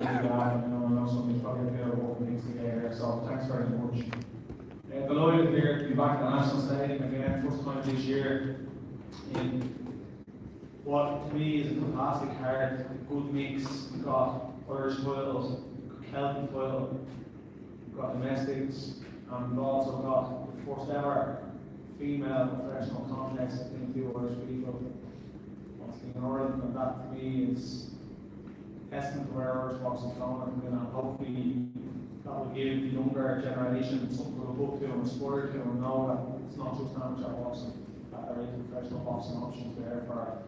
I know somebody's probably a bit of working things together, so thanks very much. Delighted here to be back at the National Stadium again, first time this year in what to me is a fantastic card, a good mix. We've got Irish titles, Celtic title, we've got domestics, and we've also got the first ever female professional contest between two Irish people. Once again, in Ireland, and that to me is testament to where Irish boxing is going, and hopefully that will give the younger generation something to look up to and aspire to, and know that it's not just amateur boxing, that there is professional boxing options there for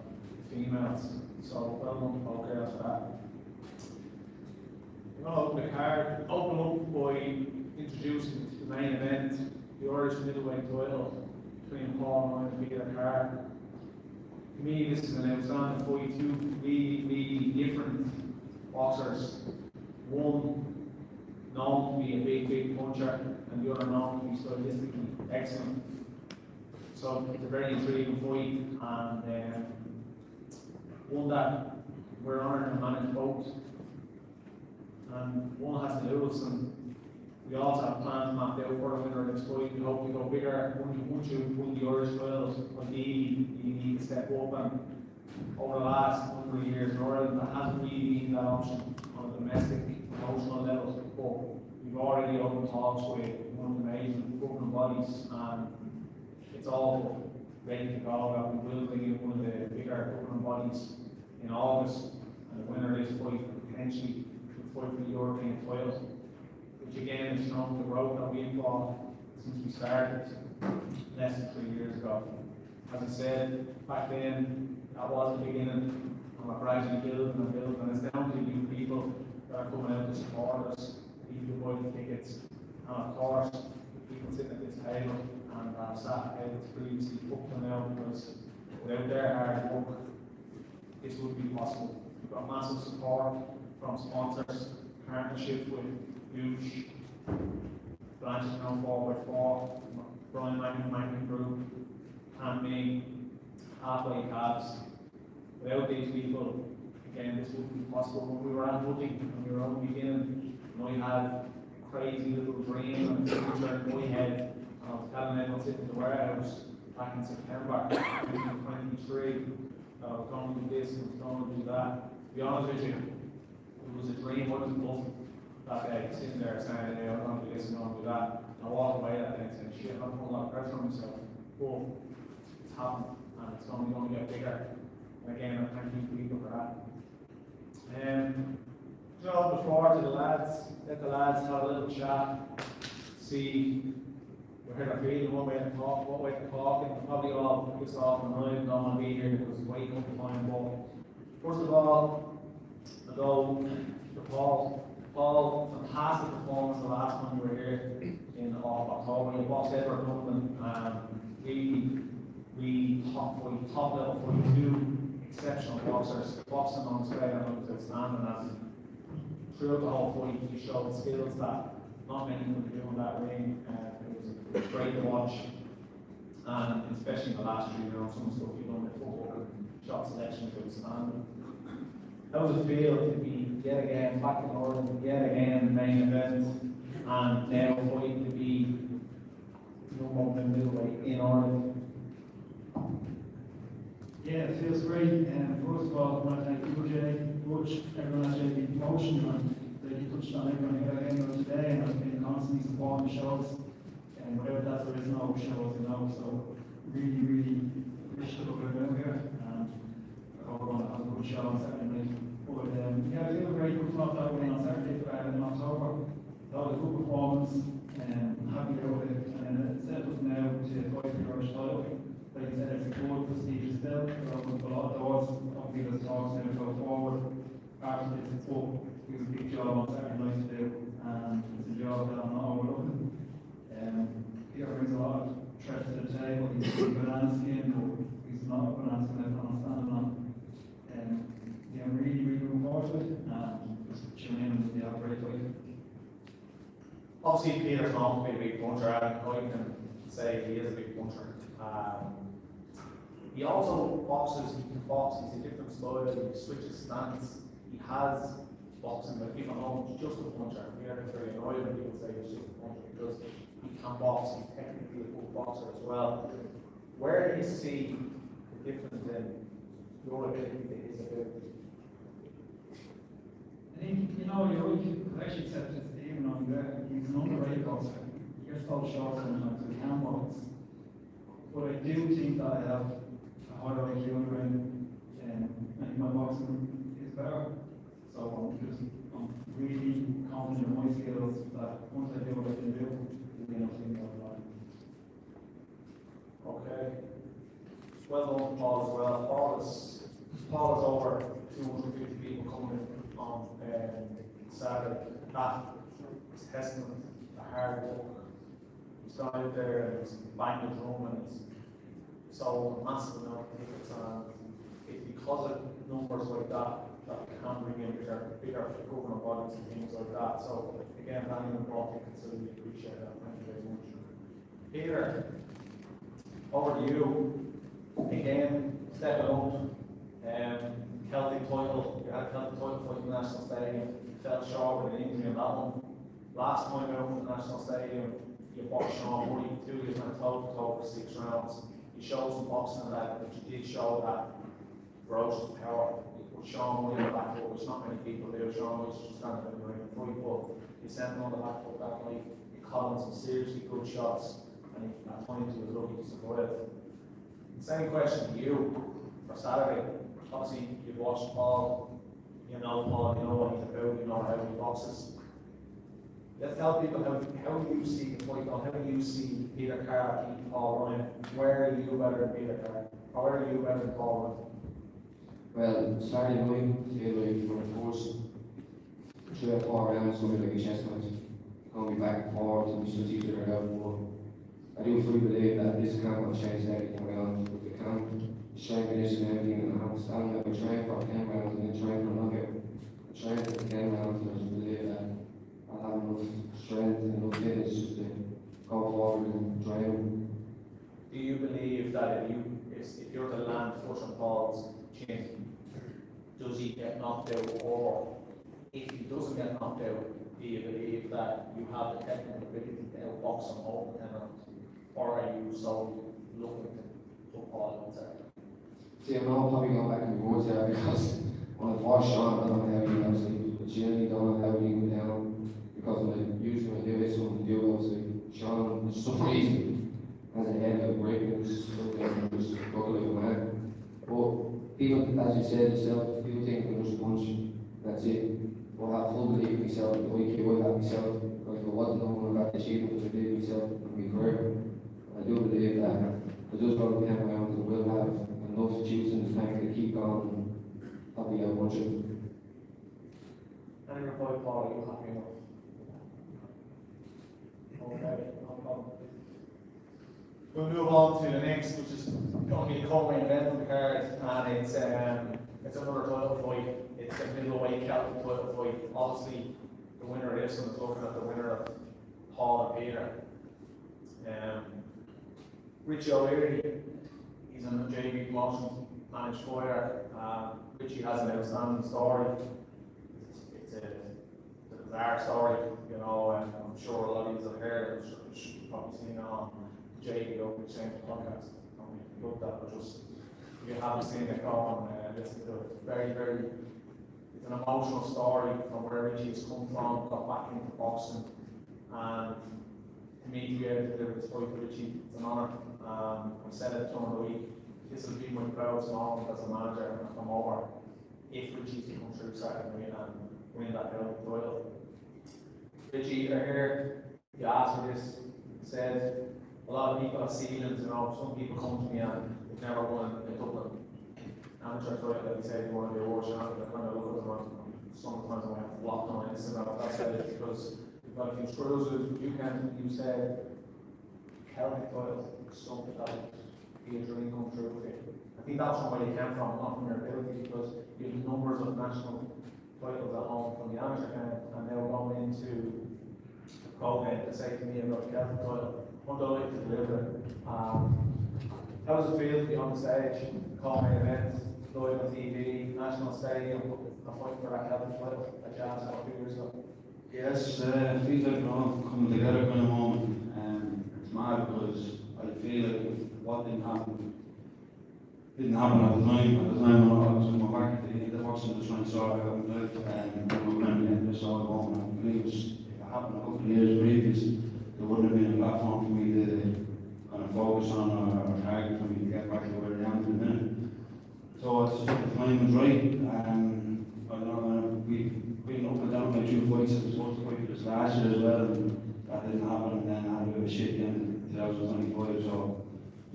females. So well done to both girls for that. We're going to open the card, open up by introducing the main event, the Irish middleweight title between Paul and Peter Carr. To me, this is an outstanding fight. Two really different boxers. One known to be a big puncher, and the other known to be stylistically excellent. So it's a very intriguing fight, and one that we're honoured to manage both. And one has to lose, and we also have plans mapped out for the winner of this fight. We hope to go bigger. Once you win the Irish titles, ideally you need to step up, and over the last number of years in Ireland, there hasn't really been that option on a domestic emotional level. But we've already opened talks with one of the major governing bodies, and it's all ready to go. That we will bring in one of the bigger governing bodies in August, and the winner of this fight could potentially fight for the European title, which again is shown the growth that we've got since we started less than 3 years ago. As I said, back then, that was the beginning, and we're gradually building and building, and it's down to you people that are coming out to support us, people who buy the tickets, and of course, the people sitting at this table and have sat at tables previously up to now, because without their hard work, this wouldn't be possible. We've got massive support from sponsors, partnerships with huge branches now 4x4, Brian Manning Group, Camping, Halfway Cabs. Without these people, again, this wouldn't be possible. When we were at Wooding, when we were only beginning, I had a crazy little dream and future in my head. I was telling everyone sitting in the warehouse back in September 2023 that I was going to do this and I was going to do that. To be honest with you, it was a dream. I wasn't bluffing that day, sitting there saying, hey, I'm going to do this and I'm going to do that. And I walked away that day and said, shit, I'm putting a lot of pressure on myself. But it's happened, and it's only going to get bigger. And again, I thank you people for that. Just before to the lads, let the lads have a little chat, see where they're feeling, what way to talk, what way to talk, and probably all pissed off and I don't want to be here because it's way up to time. But first of all, I'll go to Paul. Paul, fantastic performance the last time you were here in October. You boxed Edward Dublin, really top level 42 exceptional boxers. Boxing on Australia was outstanding, and throughout the whole fight you showed skills that not many could do in that ring. It was great to watch, and especially in the last 3 rounds, some stuff you've done with footwork and shot selection was outstanding. How does it feel to be yet again back in Ireland, yet again in the main event, and now fighting to be number one middleweight in Ireland? Yeah, it feels great. And first of all, I want to thank you, Jay, Butch, everyone at JB Promotion, and that you touched on everyone here again today, and I've been constantly supporting shows. And without that, there is no shows, So really appreciate what we're doing here. And I hope we're going to have a good show on Saturday night. But yeah, I feel great coming off that win on Saturday in October. That was a good performance, and I'm happy about it. And it's set us now to fight for the Irish title. Like I said, it's a good prestigious belt. It opens a lot of doors. Hopefully there's talks now to go forward. After this book, it was a big job on Saturday night to do, and it's a job that I'm not overlooking. Peter brings a lot of threats to the table. He's a banana skin, but he's not a banana skin that I'm standing on. Yeah, I'm really looking forward to it. Just tune in and have a great fight. Obviously, Peter's not to be a big puncher. I can say he is a big puncher. He also boxes, he can box, he's a different style, he switches stance. He has boxing, like people know it's just a puncher. We are very annoyed when people say it's just a puncher because he can box, he's technically a good boxer as well. Where do you see the difference in your ability to his ability? I think, you know, you actually said this even on there, he's an underrated boxer. He gets so short sometimes, so he can box. But I do think that I have a higher IQ on the ground, and I think my boxing is better. So I'm really confident in my skills that once I do what I can do, it'll be enough to me all right. Okay. Well done, Paul, as well. Paul is over 250 people coming on Saturday. That is testament to hard work. He's gone out there and he's banged the drum and he's sold a massive amount of tickets, and it's because of numbers like that that we can bring in bigger governing bodies and things like that. So again, anyone brought tickets, so we appreciate that. Thank you very much. Peter, over to you. Again, stepping up. Celtic title, you had a Celtic title fight in the National Stadium. You fell short with an injury in that one. Last time out in the National Stadium, you boxed Sean Murray, 2 years went toe to toe for 6 rounds. You showed some boxing in that, but you did show that ferocious power. You put Sean Murray on the back foot, which not many people do. Sean Murray's just standing in the ring, free ball. You sent him on the back foot that night. You caught him some seriously good shots, and at times he was lucky to survive. Same question to you for Saturday. Obviously, you've watched Paul, you know Paul, you know what he's about, you know how he boxes. Let's tell people how you see the fight, how do you see Peter Carr beat Paul Ryan? Where are you better than Peter Carr? Or where are you better than Paul Well, Saturday night, feel like for the first 3 or 4 rounds, going to be like a chess match. Going to be back and forth and we should each other out. But I do fully believe that this camp will change everything going on with the camp. Strength and this and everything, and I'm standing up and trying for 10 rounds and then trying for knockout. Trying for 10 rounds, and I just believe that I'll have enough strength and enough fitness just to go forward and drive. Do you believe that if you're to land foot on Paul's chin, does he get knocked out? Or if he doesn't get knocked out, do you believe that you have the technical ability to outbox him over 10 rounds? Or are you so looking to Paul and say? See, I'm not probably going back in the woods there because when I fought Sean, I don't know how he obviously, but generally don't know how he went down because usually when I do this, when I do obviously, Sean, for some reason, has a head like a brick and just look there and just struggle like a man. But people, as you said yourself, people think when there's a punch, that's it. But I have full belief in myself, the IQ I have myself, because if I wasn't the one about the achievement I did myself in my career, I do believe that I just got to 10 rounds and will have enough juice in the tank to keep going and probably out bunch of And your boy Paul, are you happy enough? Okay, no problem. We'll move on to the next, which is going to be a co-main event on the card, and it's another title fight. It's a middleweight Celtic title fight. Obviously, the winner of this one is looking at the winner of Paul and Peter. Richie O'Leary, he's a JB Promotions managed fighter. Richie has an outstanding story. It's a bizarre story, you know, and I'm sure a lot of you have heard it. You've probably seen it on JB Open Exchange podcast. I mean, look that, but just if you haven't seen it, go and listen to it. It's an emotional story from where Richie's come from, got back into boxing, and to me to be able to deliver this fight with Richie, it's an honour. I've said it during the week. This will be my proudest moment as a manager when I come over. If Richie's to come through Saturday and win that title. Richie, you're here. You asked for this. You said a lot of people have ceilings. You know, some people come to me and they've never won a Dublin amateur title. Like you said, they want to be awards. I kind of look at them and sometimes I have to block on Instagram. That's it because you've got a few screws. You said Celtic title. Something that would be a dream come true for you. I think that's from where you came from, not from your ability, because you have numbers of national titles at home from the amateur game, and now going into the pro game to say to me about the Celtic title, I'm delighted to deliver it. How does it feel to be on the stage, co-main event, live on TV, national stadium, fight for that Celtic title that Jazz had a few years ago? Yes, it feels like we're all coming together kind of moment. It's mad because I feel like if what didn't happen at the time when I was in my back, the boxing was trying to sort it out in life, and we were going to end this all along. I believe if it happened a couple of years previous, there wouldn't have been a platform for me to kind of focus on or target for me to get back to where I am in a minute. So it's just the time was right, and I don't know, we've been up and down by 2 fights. I was supposed to fight for this last year as well, and that didn't happen, and then I had a bit of a shit again in 2025, so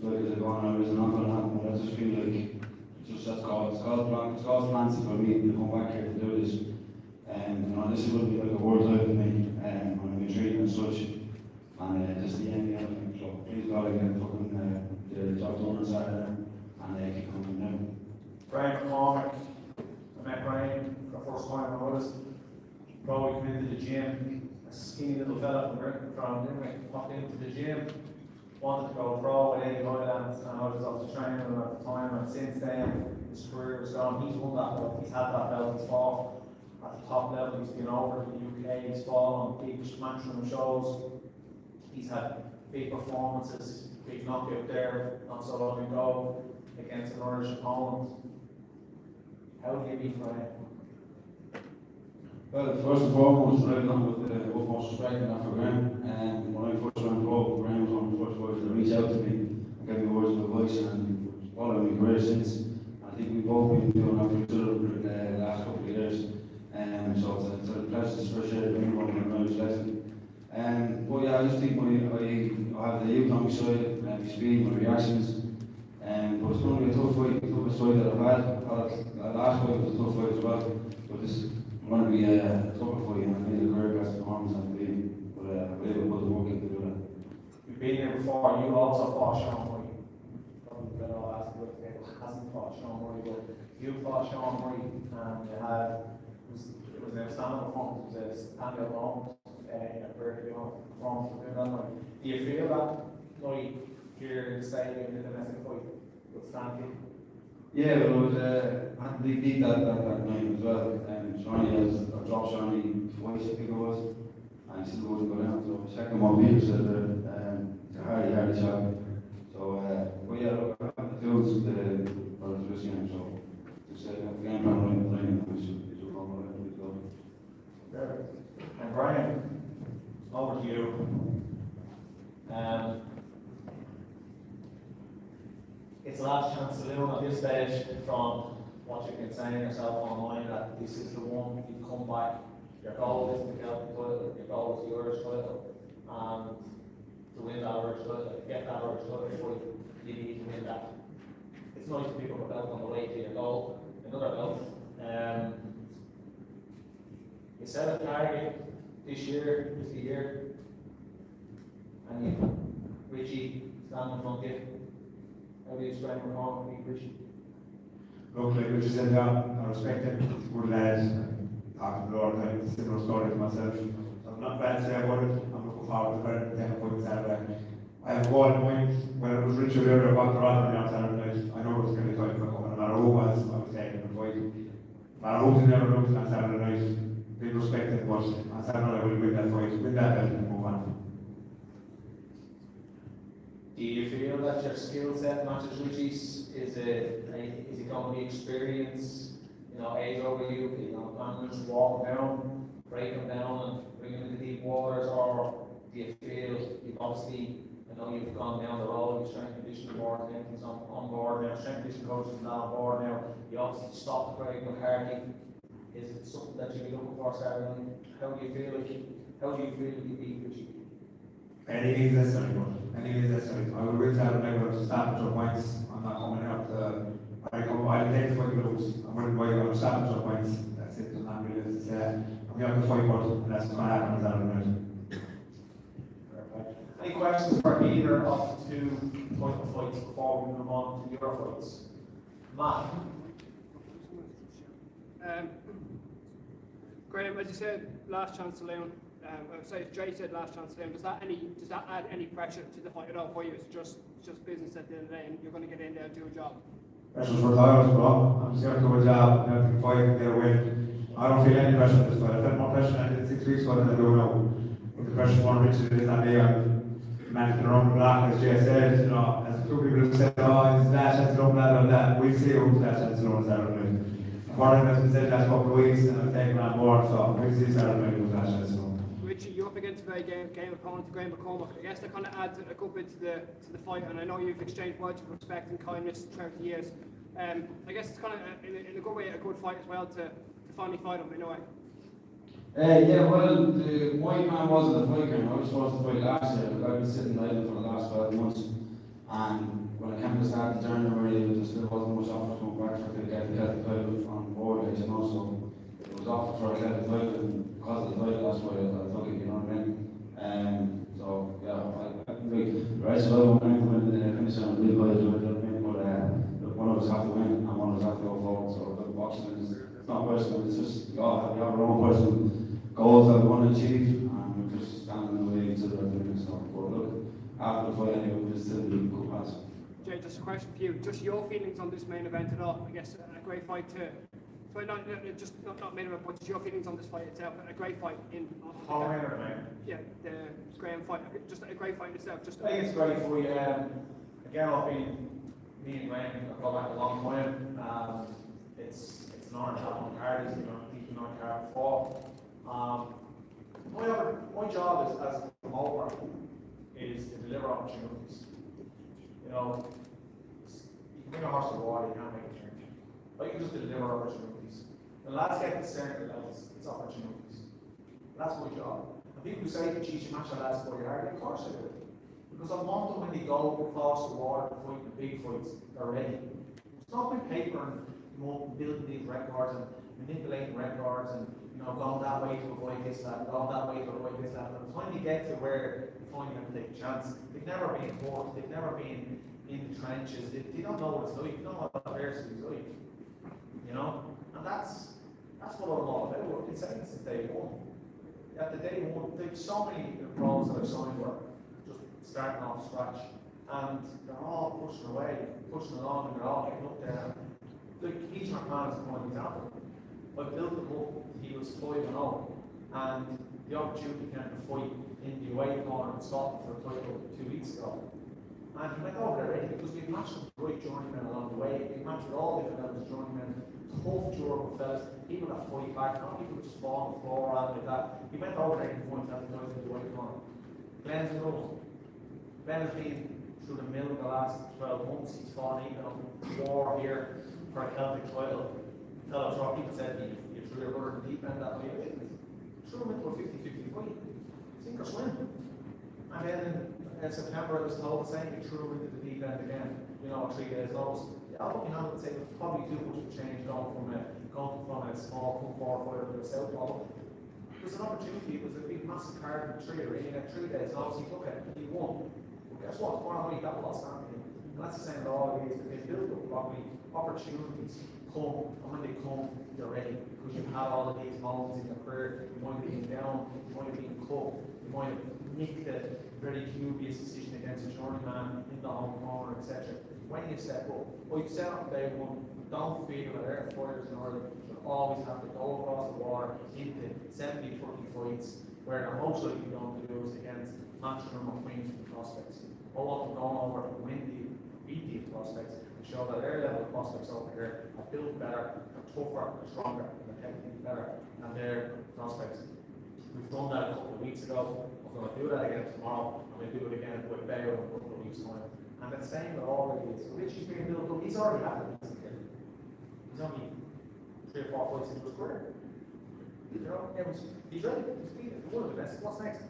like as I go on, I was not going to happen, but I just feel like it's just that's God's plans for me to come back here to do this. And you know, this will be like a world life for me, when I'm in training and such, and just the end of everything. So please God, I get fucking the job done on Saturday, and keep coming down. Brian McCormick, I met Brian for the first time. I was probably come into the gym, a skinny little fella from Limerick, walked into the gym, wanted to go pro at Eddie Highlands, and I was obviously training him at the time, and since then his career was gone. He's won that belt, he's had that belt, he's fought at the top level, he's been over to the UK, he's fought on big matchroom shows, he's had big performances, big knockout there on so long ago against an Irish opponent. How do you beat Brian? Well, first and foremost, I've done with the utmost respect and that for Graham. And when I first went pro, Graham was one of the first boys to reach out to me and give me words of advice, and followed me career since. I think we've both been doing that for each other for the last couple of years. So it's a pleasure to share with everyone in my lesson. But yeah, I just think I have the youth on my side, my speed, my reactions. But it's going to be a tough fight, the toughest fight that I've had. The last fight was a tough fight as well. But this is going to be a tougher fight, and I think the career best performance I believe. But I believe I put the work in to do that. You've been here before, you also fought Sean Murray. Probably better I'll ask you if it hasn't fought Sean Murray, but you fought Sean Murray, and you had, it was an outstanding performance, it was a standout moment, a very good performance for that night. Do you feel that night here in the stadium in the domestic fight would stand you? Yeah, but it was, I had to beat that night as well. Shawnee I dropped Shawnee twice, I think it was, and he still wouldn't go down. So second one, Peter said it's a hardy job. So, but yeah, look, I have the tools for this game, so just the game plan right in the line, and we should come with it. Perfect. And Brian, over to you. It's a last chance saloon at this stage from what you've been saying yourself online that this is the one you come back. Your goal is the Celtic title, your goal is the Irish title, and to win that Irish title, to get that Irish title fight, you need to win that. It's nice to pick up a belt on the way to your goal, another belt. You set a target this year is the year, and you, Richie, stand in front of you. How do you explain your home, Richie? Look, like Richie said, I respect him, good lad, talking to the Lord, I similar story to myself. So I'm not bad to say about it, I'm looking forward to it, then putting Saturday. I have one point, when it was Richard earlier about the Rotherham on Saturday night, I know it was going to be tight for coming, no matter who was, I was taking the fight. No matter who's never losing on Saturday night, big respect it, but on Saturday night we'll win that fight, win that belt and move on. Do you feel that your skill set matches Richie's? Is it going to be experience, age over you, managers walk down, break them down and bring them into deep waters, or do you feel you've obviously, you've gone down the road, your strength and conditioning board, and everything's on board now, strength and conditioning coaches are on board now, you obviously stopped Craig McCarthy. Is it something that you'll be looking for Saturday night? How do you feel you beat Richie? Anything is necessary, but anything is necessary. I will win Saturday night, but stop at your points. I'm not coming out. I'll take the fight to lose. I'm winning by I'll stop at your points. That's it. I'm not really to say. I'm going to fight, but that's what's going to happen on Saturday night. Perfect. Any questions for either of the two title fights before we move on to your fights? Matt? Graham, as you said, last chance saloon. Sorry, Jay said last chance saloon. Does that add any pressure to the fight at all for you? It's just business at the end of the day, and you're going to get in there and do a job. Pressures for titles, bro. I'm just here to do a job, and have to fight and get a win. I don't feel any pressure this fight. I felt more pressure than I did 6 weeks ago than I do now. But the pressure's more rich than it is on me. I'm managing around the block, as Jay said, you know, as a few people have said, oh, he's last chance to run blah, blah, blah. We'll see who's last chance to run Saturday night. According to has been said last couple of weeks, and I've taken on board, so we'll see Saturday night who's last chance to run. Richie, you're up against a very game opponent, Graham McCormack. I guess that kind of adds a good bit to the fight, and I know you've exchanged words of respect and kindness throughout the years. I guess it's kind of in a good way a good fight as well to finally fight him in a way. Yeah, well, my man wasn't a fighter. I was supposed to fight last year, but I've been sitting idle for the last 12 months. And when I came to start the January, there still wasn't much offer to come back for to get the title on board, you know, so it was offered for a title, and because of the title, that's why I took it, you know what I mean? So, yeah, I think the rest of it, when I finish on a real high, you know what I mean? But one of us have to win, and one of us have to go forward, so the boxing is, it's not personal, it's just, we all have our own personal goals that we want to achieve, and we're just standing in the way to the right stuff. But look, after the fight anyway, we'll still be good pass. Jay, just a question for you. Just your feelings on this main event at all? I guess a great fight too. So not main event, but just your feelings on this fight itself. A great fight in. How many are there? Yeah, the Graham fight. Just a great fight itself. Just. I think it's great for you. Again, I've been me and Graham. I've gone back a long time. It's an honour to have on card. It's been on card before. My job as a promoter is to deliver opportunities. You know, you can bring a horse to the water, you can't make it drink. But you can just deliver opportunities. And lads get to certain levels, it's opportunities. That's my job. And people who say, geez, you match your lads for your heart, of course I do. Because I want them when they go across the water, fighting the big fights, they're ready. It's not my paper and building these records and manipulating records and going that way to avoid this, that, going that way to avoid this, that. By the time you get to where you finally have to take a chance, they've never been fought, they've never been in the trenches, they don't know what it's like, they don't know what adversity is like. You know? And that's what I'm all about. We've been saying since day one. At the day one, there's so many pros that I've signed for just starting off scratch. And they're all pushing away, pushing along, and they're all getting up there. Like Keith McMahon is one example. I built him up, he was 5-0, and the opportunity came to fight in the away corner in Scotland for a title 2 weeks ago. And he went over there ready because we matched with great journeymen along the way. We matched with all different levels of journeymen, tough, durable fellas, people that fight back, not people that just fall on the floor or anything like that. He went over there and pointed out the guys in the away corner. Glenn's another one. Glenn has been through the mill in the last 12 months. He's fought even up war here for a Celtic title. Tell us what people said, you threw your brother in the deep end that way. Threw him into a 50-50 fight. Sink or swim. And then in September I was told the same, you threw him into the deep end again, 3 days notice. I'll look at it and say there's probably too much of change going from a small come forward fighter to a southpaw. It was an opportunity, it was a big massive card in the tree, and he had 3 days notice, he took it, he won. Well, guess what? Tomorrow night that will all stand again. And that's the same with all of these, that they build up properly, opportunities come, and when they come, you're ready. Because you've had all of these moments in your career, you might have been down, you might have been cut, you might have made the very dubious decision against a journeyman in the home corner, etc. When you step up, well, you set up day one, don't feel that air fighters in Ireland should always have to go across the water into 70-30 fights, where they're most likely going to lose against matchroom or queens prospects. I want them going over to win beat these prospects, and show that their level of prospects over here are built better, are tougher, are stronger, and are technically better than their prospects. We've done that a couple of weeks ago. I'm going to do that again tomorrow. I'm going to do it again with Bayo in a couple of weeks' time. And the same with all of these. Richie's being built up. He's already had it. He's only 3 or 4 fights into his career. He's ready. He's one of the best. What's next?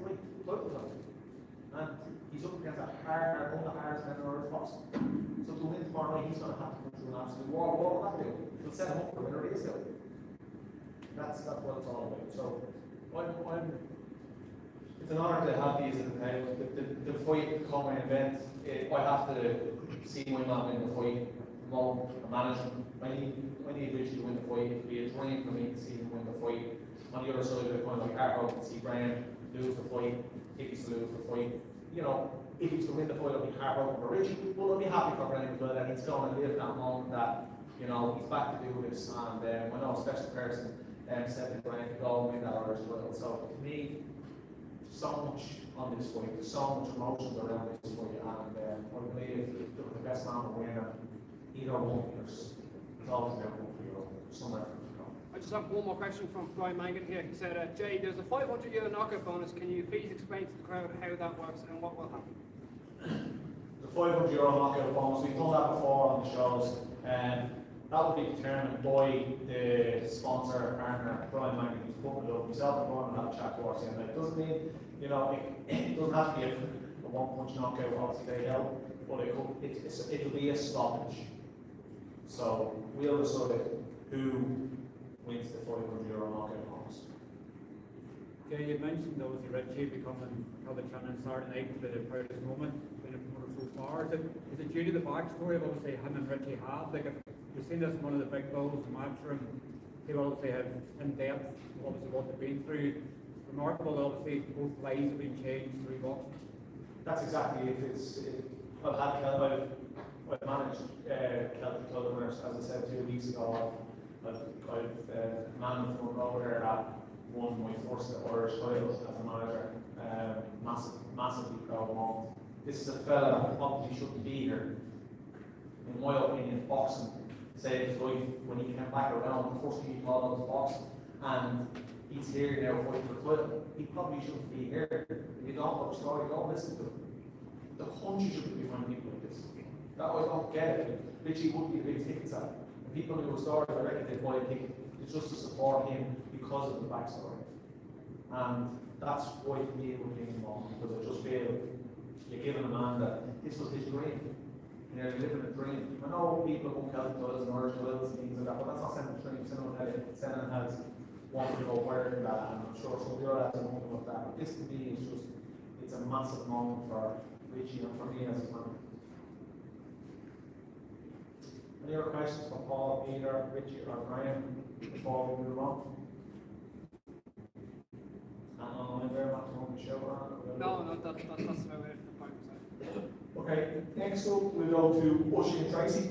And he's up against one of the hardest men in the world boxing. So to win tomorrow night, he's going to have to go through an absolute wall. What will that do? It'll set him up for a winner. It is still. That's what it's all about. So it's an honour to have these in the table. The fight, the common event, I have to see my man win the fight, promote and manage him. I need Richie to win the fight. It'd be a dream for me to see him win the fight. On the other side of the coin, like Arco, to see Brian lose the fight, Hickey to lose the fight. if he's to win the fight, it'll be heartbroken for Richie, but I'll be happy for Brendan as well, that he's going to live that moment that, you know, he's back to do this, and when no special person said to Brian to go and win that Irish title. So to me, so much on this fight, there's so much emotions around this fight, and I believe if the best man will win, either one, there's always there one for you, somewhere for you to go. I just have one more question from Brian Mangan here. He said, Jay, there's a 500 euro knockout bonus. Can you please explain to the crowd how that works and what will happen? The 500 euro knockout bonus, we've done that before on the shows, and that will be determined by the sponsor, partner, Brian Mangan, who's putting it up. Myself and Brian will have a chat towards the end. It doesn't mean, you know, it doesn't have to be a one-punch knockout, obviously they help, but it'll be a stoppage. So we'll decide who wins the 500 euro knockout bonus. Okay, you mentioned obviously Richie becoming probably champion Saturday night to the proudest moment in the promoter so far. Is it due to the backstory of obviously him and Richie have? Like if you've seen this in one of the big bulls in Matchroom, people obviously have in depth obviously what they've been through. Remarkable, obviously both lives have been changed through boxing. That's exactly it. I've managed Celtic title winners, as I said 2 weeks ago. I've managed one over there that won my first Irish title as a manager. Massively proud moment. This is a fella that probably shouldn't be here. In my opinion, boxing saved his life when he came back around. The first thing he thought of was boxing, and he's here now fighting for the title. He probably shouldn't be here. If you don't know the story, don't listen to him. The country shouldn't be winning people like this. That I don't get it. Richie would be a big ticket seller. And people who story, I reckon they'd buy a ticket just to support him because of the backstory. And that's why to me it would be involved, because I just feel you're giving a man that this was his dream. You know, you're living a dream. I know people who Celtic titles and Irish titles and things like that, but that's not Senan dream. Senan has wanted to go further than that, and I'm sure some of the other lads are wondering about that. But this to me is just, it's a massive moment for Richie and for me as a man. Any other questions for Paul, Peter, Richie, or Graham before we move on? And I'm very much on the show. No, that's about it for the point. Okay, next up we'll go to Oisin and Tracy.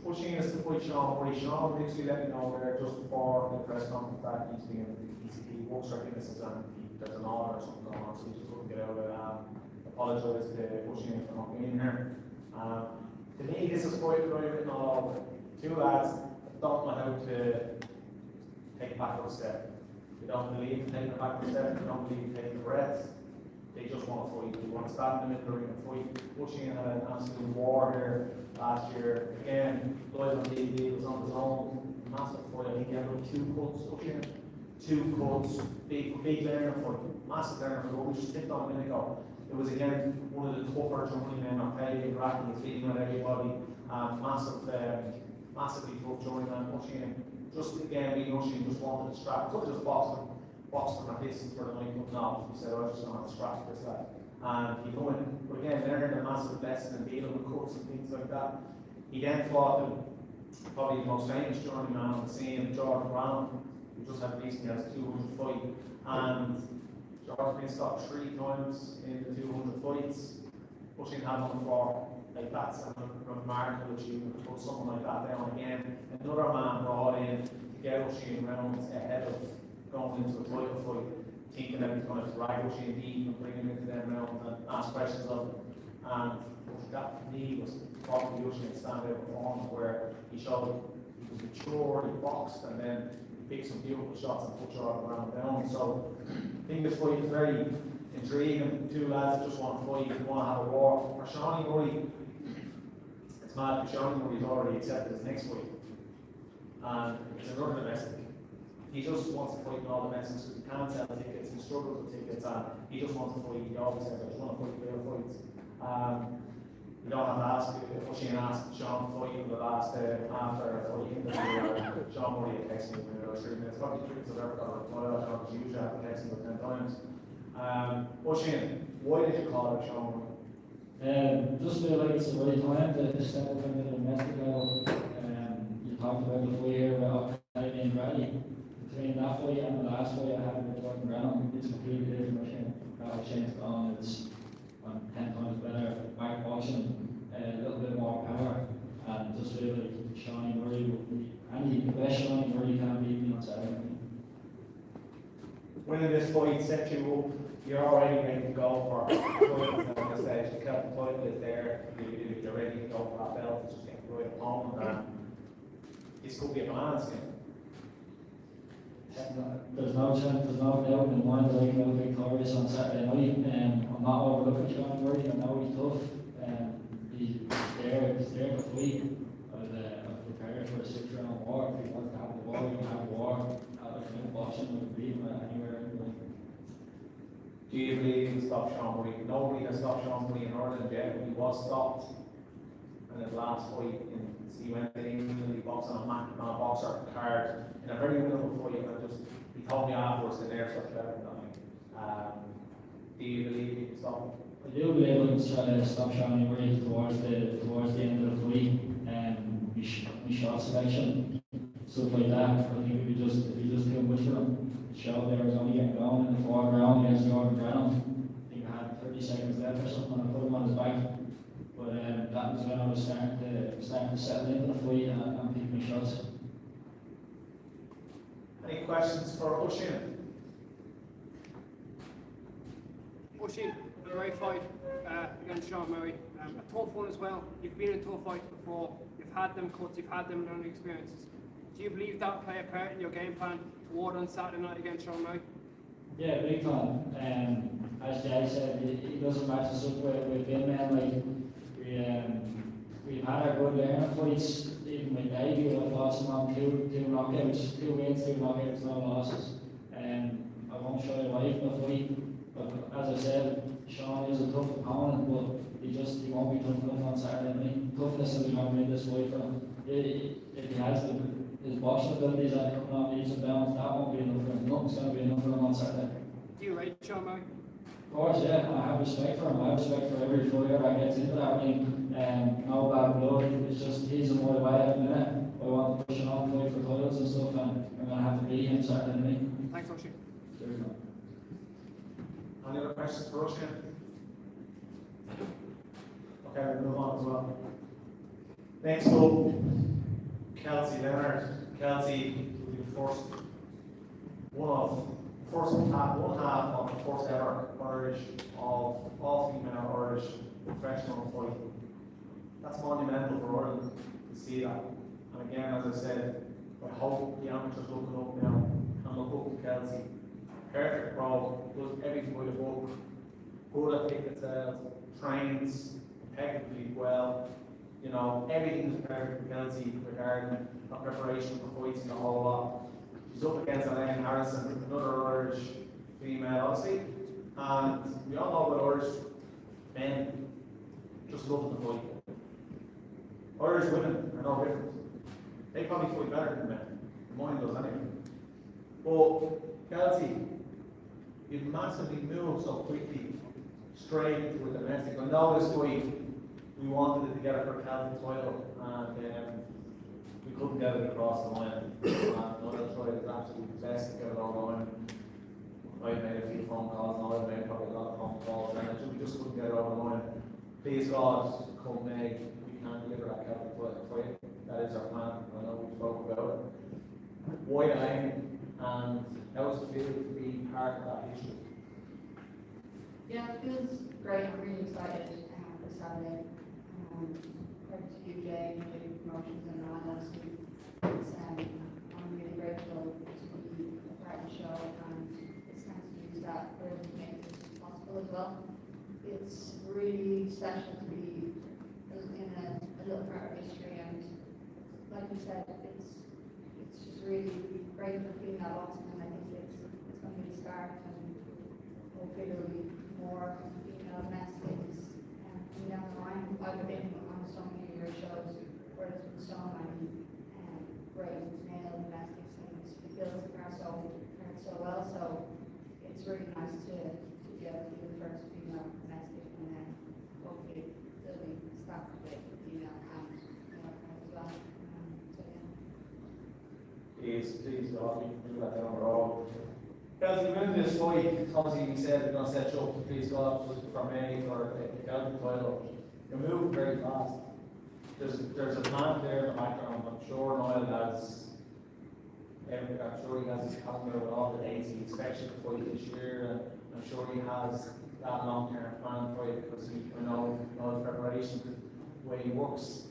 Oisin is to fight Sean Murray. Sean literally let me know there just before the press conference that he works for Guinness and there's an order or something going on, so he just couldn't get out of it. Apologise to Oisin for not being here. To me, this is quite written all over. Two lads that don't know how to take a backward step. They don't believe in taking a backward step, they don't believe in taking a breath. They just want to fight. They want to stand in the middle of the ring and fight. Oisin had an absolute war here last year. Again, live on TV, was on his own. Massive fight. I think he had about 2 cuts. Oisin, 2 cuts. Big learner fight. Massive learner fight. We just tipped on a minute ago. It was again one of the tougher German men on pay, cracking his feet on everybody. Massively tough German man. Oisin, just again, being Oisin, just wanted to strap. Could just box him at distance for the night, but no, he said, I just don't have to scratch this lad. And he went, but again, learning a massive lesson in dealing with cuts and things like that. He then fought probably the most famous German man on the scene, George Brown, who just had recently has a 200 fight. And George been stopped 3 times in the 200 fights. Oisin had one for, like that's a remarkable achievement to put something like that down again. Another man brought in to get Oisin rounds ahead of going into a title fight, thinking that he's going to drag Oisin deep and bring him into them rounds and ask questions of him. And that to me was probably Oisin's standout performance where he showed he was mature, he boxed, and then he picked some beautiful shots and put Jordan Brown down. So I think this fight is very intriguing. 2 lads that just want to fight, want to have a war. For Sean Murray, it's mad, but Sean Murray's already accepted his next fight. And it's another domestic. He just wants to fight in all the messages because he can't sell tickets, he struggles with tickets, and he just wants to fight. He always says, I just want to fight real fights. We don't have to ask, Oisin asked Sean to fight in the last, after fighting the Sean Murray had texted me in about 3 minutes. Probably 3 minutes I've ever got a reply on Sean, because usually I have to text him 10 times. Oisin, why did you call it Sean Murray? Just feel like it's the right time to step up into the domestic level. You talked about the fight here about being ready. Between that fight and the last fight I had with Jordan Brown, it's completely different. Shane's gone. I'm 10 times better back boxing, a little bit more power, and just feel like Sean Murray, the best Sean Murray can beat me on Saturday. Winning this fight sets you up, you're already ready to go for titles at this stage. The Celtic title is there, you're ready to go for that belt, it's just getting the right opponent, and this could be a balance game. There's no chance, there's no doubt in my mind that I can go victorious on Saturday night. I'm not overlooking Sean Murray, I know he's tough. He's there to fight. I've prepared for a 6-round war. If he wants to have the war, he can have a war. I think boxing would beat him anywhere. Do you believe you can stop Sean Murray? Nobody has stopped Sean Murray in Ireland yet. He was stopped in his last fight. He went to England, he boxed on a boxer card in a very winnable fight. And he told me afterwards that they're such better than me. Do you believe you can stop him? I do believe I can stop Sean Murray towards the end of the fight. My shot selection, stuff like that. I think if we just too much for him. Show there was only getting going in the 4th round against Jordan Brennan. I think I had 30 seconds left or something, and I put him on his back. But that was when I was starting to settle into the fight and pick my shots. Any questions for Oisin? Oisin, a great fight against Sean Murray. A tough one as well. You've been in tough fights before. You've had them cuts, you've had them learning experiences. Do you believe that will play a part in your game plan toward on Saturday night against Sean Murray? Yeah, big time. As Jay said, it doesn't match us up with big men. Like we've had our good learning fights. Even with Davey, I fought someone two knockouts, 2 wins, 2 knockouts, no losses. I won't shy away from the fight. But as I said, Sean is a tough opponent, but he won't be tough enough on Saturday night. Toughness is going to win this fight for him. If he has his boxing abilities that are coming on leaps and bounds, that won't be enough for him. Nothing's going to be enough for him on Saturday. Do you rate Sean Murray? Of course, yeah, I have respect for him. I have respect for every fighter that gets into that ring. No bad blood. It's just he's a more way at the minute. I want to push on, fight for titles and stuff, and I'm going to have to beat him Saturday night. Thanks, Oisin. Any other questions for Oisin? Okay, we'll move on as well. Next up, Kelsey Leonard. Kelsey will be the first one half of the first ever Irish, all female Irish professional fight. That's monumental for Ireland to see that. And again, as I said, I hope the amateurs looking up now and look up to Kelsey. Perfect pro, does everything by the book, good at ticket sales, trains impeccably well. You know, everything is perfect for Kelsey regarding her preparation for fights and the whole lot. She's up against Elaine Harrison, another Irish female, obviously. And we all know about Irish men just loving the fight. Irish women are no different. They probably fight better than men. Mine does anyway. But Kelsey, you've massively moved so quickly straight into a domestic. I know this fight, we wanted it to get it for a Celtic title, and we couldn't get it across the line. Another tried his absolute best to get it over the line. I've made a few phone calls, and I've made probably a lot of phone calls, and we just couldn't get it over the line. Please God, come May, we can deliver that Celtic title fight. That is our plan. I know we spoke about it. Why Elaine, and how does it feel to be part of that history? Yeah, it feels great. I'm really excited for Saturday. Credit to you, Jay, and doing promotions and all that. I'm really grateful to be a part of the show, and it's nice to use that for to make this possible as well. It's really special to be in a little part of history, and like you said, it's just really great for female boxing, and I think it's going to be the start, and hopefully there will be more female domestics down the line. I've been on so many of your shows where there's been so many great male domestics, and it builds the car so well, so it's really nice to be able to be the first female domestic, and then hopefully there'll be stacked with female and male as well. So yeah. Please, God, we can do that down the road. Kelsey, when this fight, obviously we said we're gonna set you up to please God for May for the Celtic title. You're moving very fast. There's a plan there in the background. I'm sure Noel has, I'm sure he has his calendar with all the dates he expects you to fight this year, and I'm sure he has that long-term plan for you because he knows preparation, the way he works.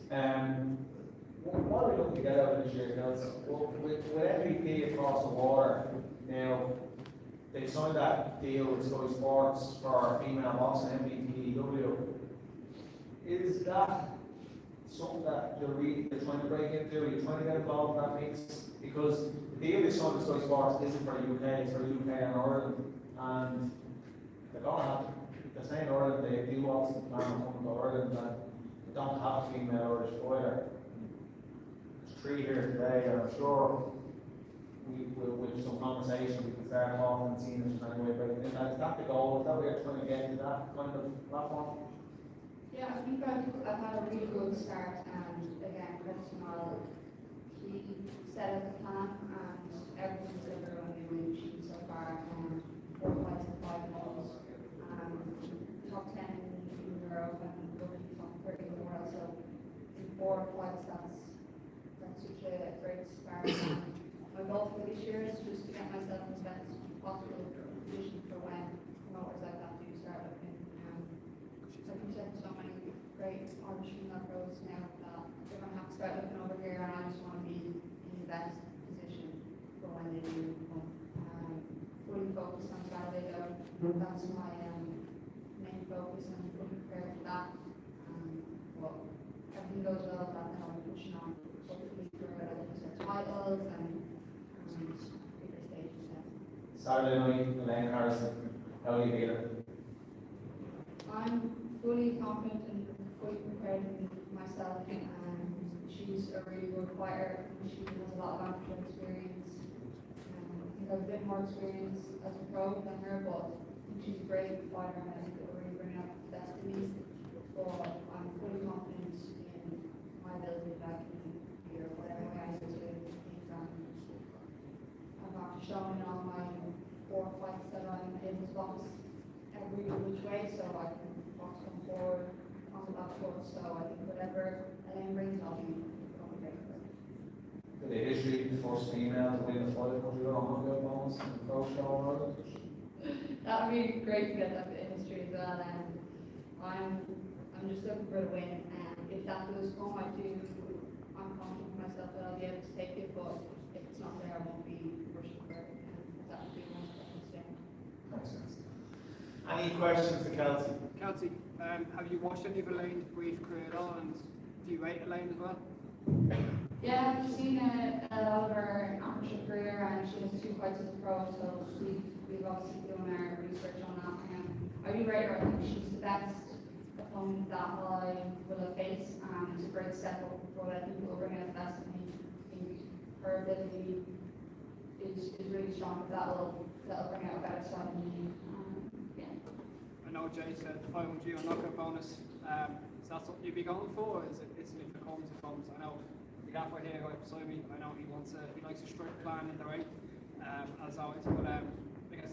What are we looking to get out of this year? Because with MVP across the water now, they signed that deal with Sky Sports for female boxing MVPW. Is that something that you're trying to break into? Are you trying to get involved in that mix? Because the deal they signed with Sky Sports isn't for the UK, it's for the UK and Ireland. And they're going to have, they're saying Ireland, they do obviously plan on coming to Ireland, and they don't have a female Irish fighter. There's 3 here today, and I'm sure with some conversation, we can start talking and seeing if there's any way breaking in. Is that the goal? Is that where you're trying to get into that kind of platform? Yeah, I think I've had a really good start, and again, credit to Noel. He set up the plan, and everything's delivered on the win sheet so far, and 4 fights and 5 goals. Top 10 in Europe and rugby top 30 in the world, so in 4 fights, that's such a great start. My goal for this year is just to get myself in the best possible position for when promoters like that do start looking. Like you said, so many great Irish female pros now that they're going to have to start looking over here, and I just want to be in the best position for when they do come. Fully focused on Saturday though, that's my main focus, and fully prepared for that. Well, everything goes well, that then I'll be pushing on hopefully for titles and bigger stages then. Saturday night, Elaine Harrison, how do you feel? I'm fully confident and fully prepared in myself, and she's a really good fighter. She has a lot of amateur experience. I think I have a bit more experience as a pro than her, but she's a great fighter, and I think it'll really bring out the best in me. So I'm fully confident in my ability that I can be or whatever way I need to think. I've actually shown in all my 4 fights that I'm able to box every which way, so I can box from forward on the back foot. So I think whatever Elaine brings, I'll be ready for it. The history, the first female to win the fight, what you on knockout bonus in the pro show world? That would be great to get that bit of history as well, and I'm just looking for the win, and if that does come, I'm confident in myself that I'll be able to take it, but if it's not there, I won't be rushing for it, and that would be one special thing. Makes sense. Any questions to Kelsey? Kelsey, have you watched any of Elaine's brief career at all, and do you rate Elaine as well? Yeah, I've seen a lot of her amateur career, and she has 2 fights as a pro, so we've obviously done our research on that. I do rate her. I think she's the best opponent that I will have faced, and it's a great step up, but I think it will bring out the best in me. I think her ability is really strong, but that'll bring out a better side in me. Yeah. I know Jay said 500G on knockout bonus. Is that something you'd be going for, or is it if it comes, it comes? I know the gaffer here right beside me, I know he likes a strict plan in the right, as always, but I guess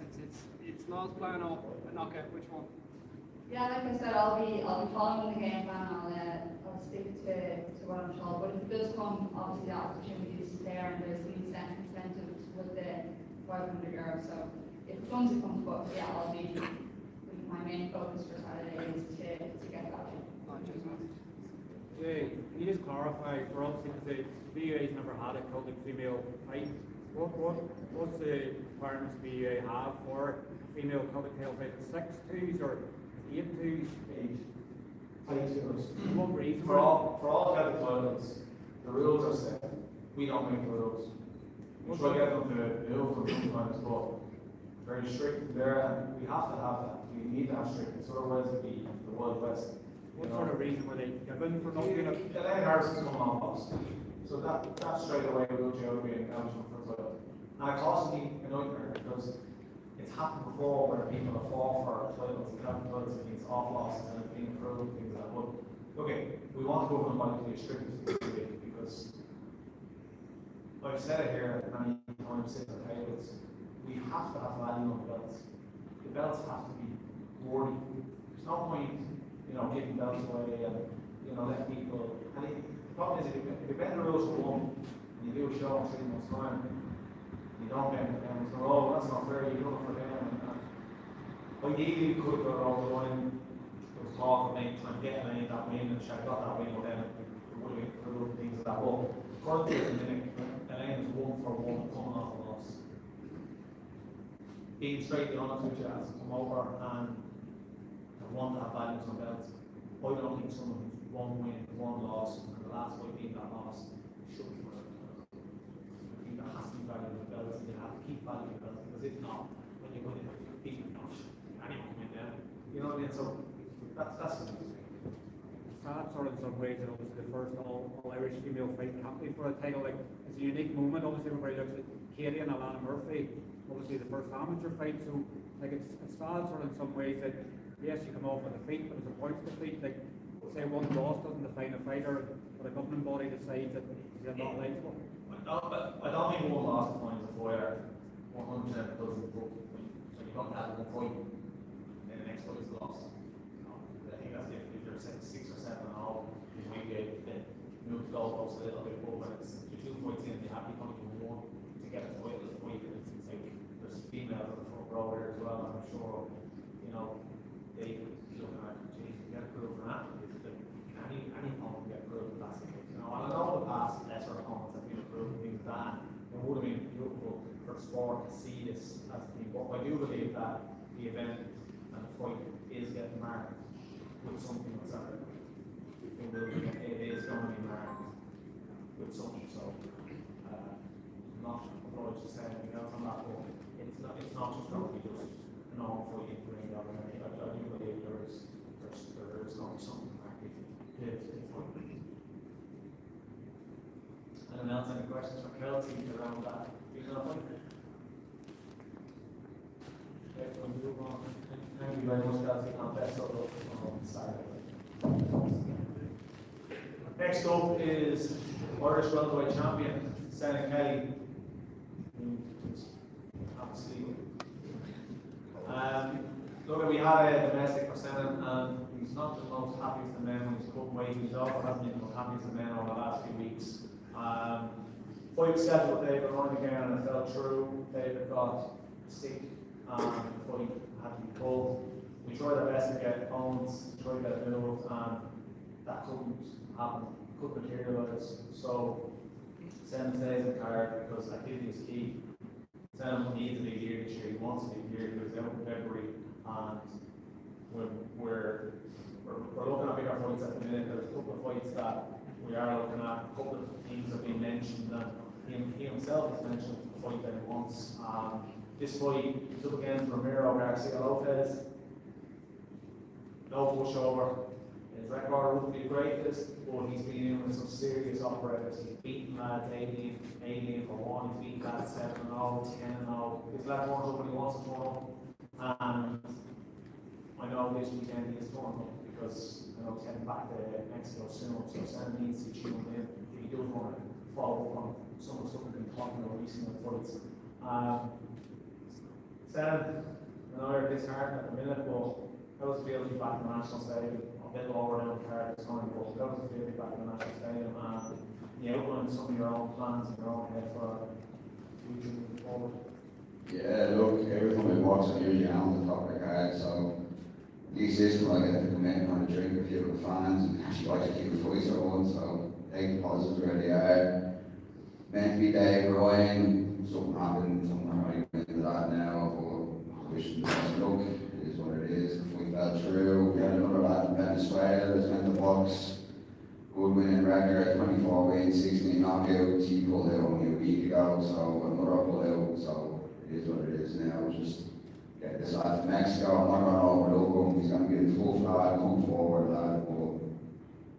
it's Noel's plan or a knockout, which one? Yeah, like I said, I'll be following the game plan. I'll stick to what I'm told. But if it does come, obviously the opportunity is there, and there's the incentive with the €500. So if it comes, it comes. But yeah, I'll be. My main focus for Saturday is to get that in. Jay, can you just clarify for us, because the BUA's never had a Celtic female fight, what's the requirements BUA have for a female Celtic tail fight? 6-2s or 8-2s? 8-2s. What reason? For all Celtic titles, the rules are set. We don't make the rules. We try to get them to do for sometimes, but very strict there, and we have to have that. We need to have strictness, otherwise it'd be the Wild West. What sort of reason were they given for not doing it? Elaine Harrison's coming on box. So that straight away will show being eligible for the title. And it costs me a nightmare because it's happened before where people have fought for titles and have titles against off losses and it's been approved, things like that. But okay, we want the governing body to be strict because I've said it here many times since the tables. we have to have value on the belts. The belts have to be worthy. There's no point, giving belts away and, let people, and the problem is, if you bend the rules for one, and you do a show in 3 months' time, you don't bend it down, so, oh, that's not fair, you're doing it for them, and ideally, you could have got over the line. There was talk of maybe trying to get that win, and I got that win, but then it would have been through things like that. But currently, at the minute, Elaine is 1 for 1 coming off a loss. Being straightly honest with you, has come over and I want to have values on belts. I don't think someone who's 1 win, 1 loss, and the last fight being that loss should be for it. I think there has to be value on the belts, and you have to keep value on the belts, because if not, when you win it, people don't. Anyone can win them. You know what I mean? So that's the thing. Sad sort of in some ways that obviously the first all-Irish female fight captain for a title, like, it's a unique moment. Obviously everybody looks at Katie and Alana Murphy, obviously the first amateur fight, so like it's sad sort of in some ways that yes, you come off with defeat, but there's a point to defeat. Like, say one loss doesn't define a fighter, but a governing body decides that they're not eligible. I don't think one loss defines a fighter 100% because of the book. So you don't have one fight, and the next fight is lost. I think that's different. If you're 6 or 7 and all, you might be able to move the goalposts a little bit, but when it's 2 fights in, you have to come to 1 to get a fight. It's like there's females on the front row here as well, and I'm sure, they looking at get approved for that. Any opponent get approved, that's the case. And I know the past lesser opponents have been approved and things like that. It would have been beautiful for sport to see this as a thing. But I do believe that the event and the fight is getting marked with something on Saturday. It is going to be marked with something. So not obliged to say anything else on that, but it's not just going to be just an all fight in the ring. I do believe there is going to be something marked. Anyone else, any questions for Kelsey around that? Okay, we'll move on. Thank you very much, Kelsey, and best of luck on Saturday. Next up is Irish welterweight champion, Senan Kelly. Look, we had a domestic for Senan, and he's not the most happiest of men when he's cutting weight. He's also hasn't been the most happiest of men over the last few weeks. Fight schedule with David running again, and it fell through. David got sick, and the fight had to be pulled. We tried our best to get opponents, tried to get it moved, and that couldn't happen, couldn't materialise. So Senan stays in the card because activity is key. Senan needs to be here this year. He wants to be here. He was out in February, and we're looking at bigger fights at the minute. There's a couple of fights that we are looking at. A couple of things have been mentioned, and he himself has mentioned the fight that he wants. This fight, he's up against Ramiro Garcia Lopez. No pushover. His record wouldn't be the greatest, but he's been in with some serious operators. He's beaten lads 18 for 1, he's beaten lads 7-0, 10-0. His left one's up when he wants to turn up. And I know this weekend he is torn up because I know he's heading back to Mexico soon, so Senan needs to tune in if he does want to follow up on some of the stuff we've been talking about recently in fights. Senan, I know you're disheartened at the minute, but that was a feel to be back in the national stadium. A bit lower down the card this morning, but that was a feel to be back in the national stadium. And you outlined some of your own plans in your own head for future moving forward. Yeah, look, every time I watch it, usually I'm on the top of the card, so at least this time I get to come in and have a drink with a few of the fans and actually watch a few fights or one, so take the positives where they are. Meant to be Dave Ryan, something happened, I'm not really into that now, but I wish him the best of luck. It is what it is. We fell through. We had another lad in Venezuela that's in the box. Good winning record, 24 wins, 16 knockouts. He pulled out only a week ago, so another pull out, so it is what it is now. Just get this lad to Mexico. I'm not going to overlook him. He's going to get his full flat, come forward, lad. But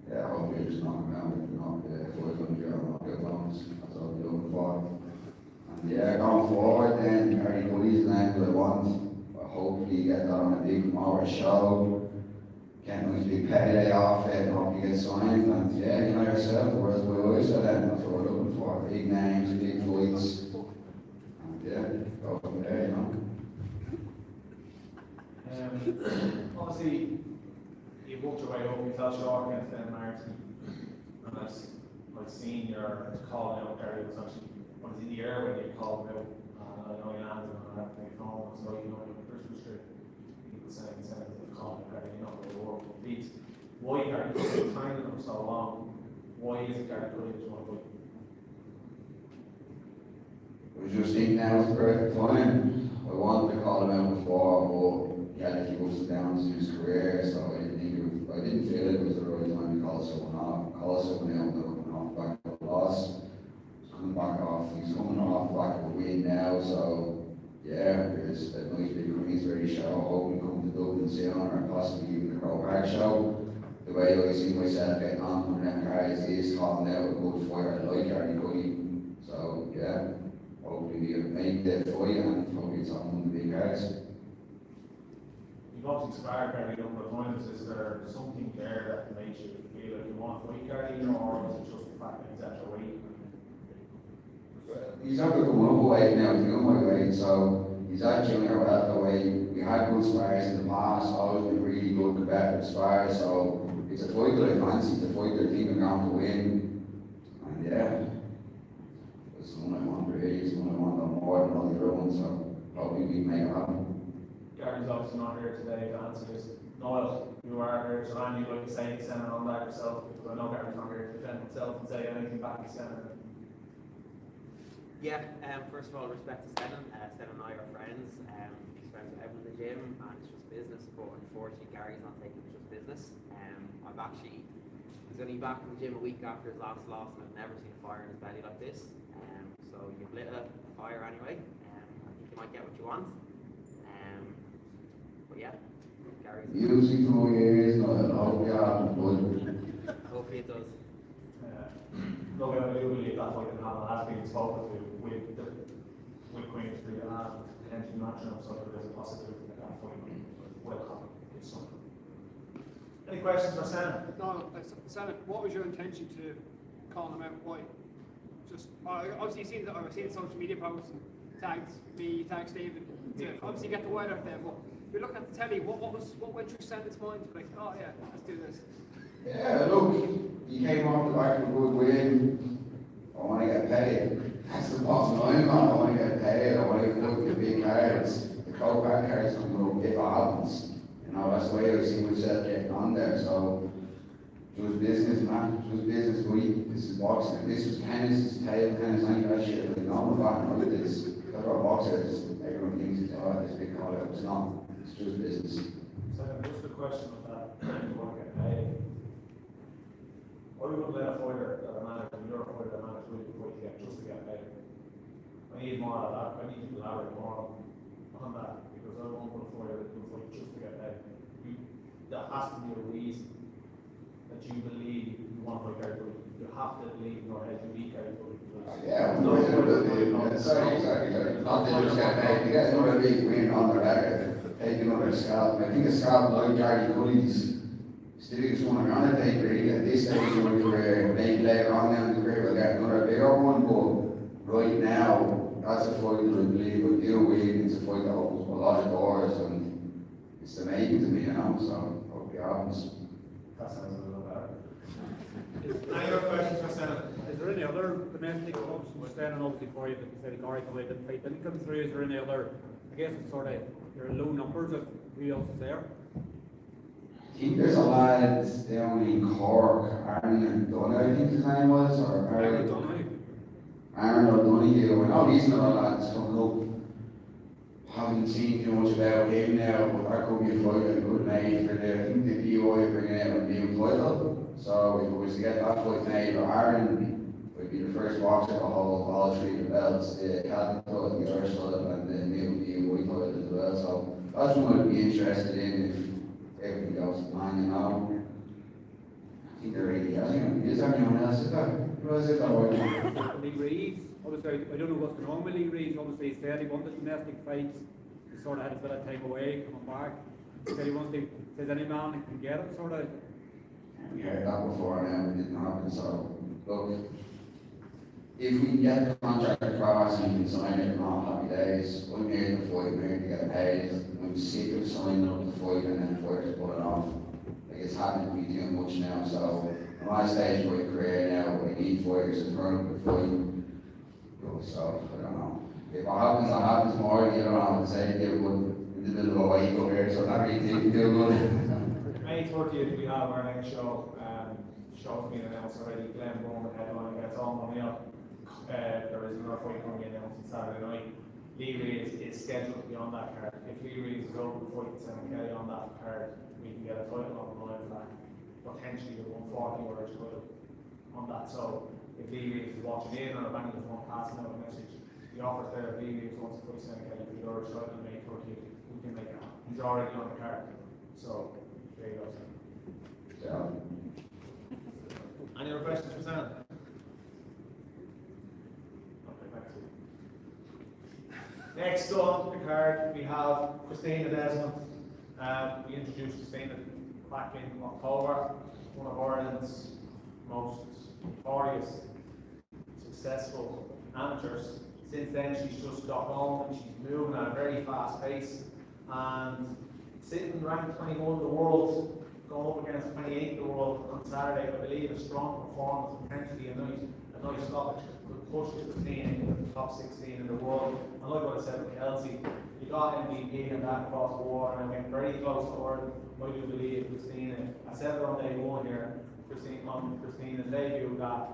yeah, hopefully just knock him out with the knockout bonus. That's all we're looking for. And yeah, going forward then, Harry Goody's name that I want. Hopefully get that on a big more show. Can't lose big payday off it, and hope you get signed. And yeah, you know yourself, the world's way away, so then that's what we're looking for. Big names, big fights. And yeah, go from there. Obviously, you worked your way up, you fell short against Ben Martin, and I've seen your calling out there. It was actually, when it was in the air when you called him out, I know you landed on that big phone, so you know, the Christmas tree, people saying the calling out there, you know, the world beats. Why are you trying them so long? Why is it Gary Cully that you want to play? I was just thinking now was the perfect time. I wanted to call him out before, but he had a few ups and downs in his career, so I didn't feel it was the right time to call someone out. Call someone out, they're coming off the back of a loss. He's coming off the back of a win now, so yeah, there's a nice big Queensbury show. I hope we come to Dublin soon, or possibly even the Crow Park show. The way I see myself getting on from them guys is calling out a good fighter like Gary Cully. So yeah, hopefully we make the fight and hopefully it's on one of the big guys. You've obviously sparred Gary a number of times. Is there something there that makes you feel like you want to fight Gary, or is it just the fact that he's at your weight? He's not going to come up weight now, he's on my weight, so he's at junior welterweight. We had good spars in the past, always been really good competitive spars, so it's a fight that I fancy, it's a fight that I think I'm going to win. And yeah, it's the one I want really, it's the one I want on more than all the other ones, so hopefully we can make it happen. Gary's obviously not here today to answer this. Noel, you are here, so Andy, you'd like to say anything on that yourself, because I know Gary's not here to defend himself and say anything back to Senna. Yeah, first of all, respect to Senan. Senan and I are friends. He's friends with everyone in the gym, and it's just business. But unfortunately, Gary's not taking it just business. He's only back in the gym a week after his last loss, and I've never seen a fire in his belly like this. So you've lit a fire anyway. I think you might get what you want. But yeah, Gary's. Music for years, I hope you have good. Hopefully it does. Look, I do believe that's what can happen. Has been spoken to with Queensbury and potentially not sure, so there is a possibility that that fight will happen this summer. Any questions for Sam? No, Senan, what was your intention to call him out? Why? Just obviously I've seen social media posts and tagged me, tagged Stephen to obviously get the word out there. But you're looking at the telly. What went through Senan's mind? Like, oh yeah, let's do this. Yeah, look, he came off the back of a good win. I want to get paid. That's the bottom line, man. I want to get paid. I want to get look at the big cards. The Crow Park cards coming up if it happens. You know, that's the way I see myself getting on there. So, it was business, man. It was business week. This is boxing. This was tennis, this is table tennis, I ain't that shit. Like, no, I'm back on this. Because we're boxers, everyone thinks it's, oh, this big call out. It's not. It's just business. So, just a question of that. You want to get paid. Why would you let a fighter that a manager, you're a fighter that a manager really before you get just to get paid? I need more of that. I need you to elaborate more on that, because I don't want to fighter that will fight just to get paid. There has to be a reason that you believe you want to fight Gary Cully. You have to believe in your head you need Gary Cully. Yeah, exactly. Not that just get paid. You get another big win on their record. Take another scalp. I think a scalp like Gary Cully's. Still just want to run it, they really at this stage of my career, maybe later on down the career we'll get another bigger one, but right now, that's a fight that I believe will deal with. It's a fight that opens a lot of doors, and it's the making to me, you know, so hope it happens. That sounds a little better. Any other questions for Senna? Is there any other domestic options for Senna, obviously for you, that you said Gary Cully didn't come through? Is there any other, I guess it's sort of, there are low numbers of who else is there? I think there's a lad down in Cork, Aaron O'Donoghue, I think his name was, or Aaron O'Donoghue. I know he's another lad that's coming up. Haven't seen too much about him now, but that could be a fight that could made for I think the POI bringing out a new title. So if it was to get that fight made, Aaron would be the first boxer to hold all three of the belts, the Calvin title, the Irish title, and the new POI title as well. So that's one I'd be interested in if everything goes to plan, you know. I think there really is anyone else is that? Who else is that? Lee Reeves, obviously, I don't know what's going on with Lee Reeves. Obviously, he said he won the domestic fights. He sort of had a bit of time away, coming back. He said he wants to, says any man can get it, sort of. We heard that before now, it didn't happen, so look, if we can get the contract across and we can sign it, I'm all happy days. I'm here to fight, I'm here to get paid. I'm sick of signing up to fight and then fighters put it off. Like, it's happening to me too much now, so I'm at a stage of my career now where I need fighters to turn up and fight. So, I don't know. If it happens more, you don't know what to say, give it in the middle of a wake up here, so I'm not really thinking too good. May 30th, we have our next show. Show's been announced already. Glenn Bowman headline, gets on coming up. There is another fight coming in announced on Saturday night. Lee Reid is scheduled to be on that card. If Lee Reid is over the fight, Sam Kelly on that card, we can get a title on the line for that. Potentially a 140 world title on that. So if Lee Reid is watching in or if anyone wants passing out a message, the offer there, if Lee Reid wants to fight Sam Kelly for the Irish title on May 30th, we can make it happen. He's already on the card. So there you go, Sam. So, any other questions for Sam? Okay, back to you. Next on the card, we have Christina Desmond. We introduced Christina back in October, one of Ireland's most notorious, successful amateurs. Since then, she's just got going and she's moving at a very fast pace. And sitting ranked 21 in the world, going up against 28 in the world on Saturday, I believe a strong performance, potentially a nice stoppage could push Christina into the top 16 in the world. And like what I said with Kelsey, you got MVP and that across the water and went very close to her. I do believe Christina, I said it on day one here, Christina's debut, that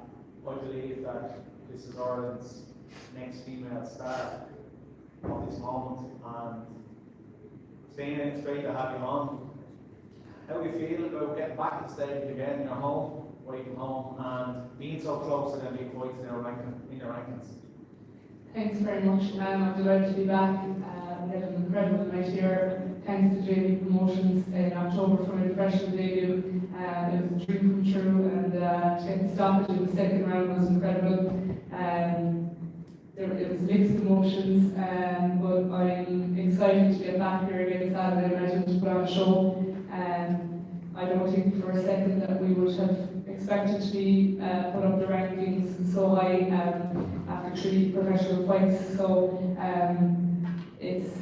I believe that this is Ireland's next female star at this moment. And Christina, it's great to have you on. How do you feel about getting back to the stage again in your home, away from home, and being so close to them big fights in your rankings? Thanks very much. I'm delighted to be back. We had an incredible night here. Thanks to JB Promotions in October for my professional debut. It was a dream come true, and to get the stoppage in the second round was incredible. It was mixed emotions, but I'm excited to get back here again Saturday night and to put on a show. I don't think for a second that we would have expected to be put up the rankings so high after 3 professional fights. So it's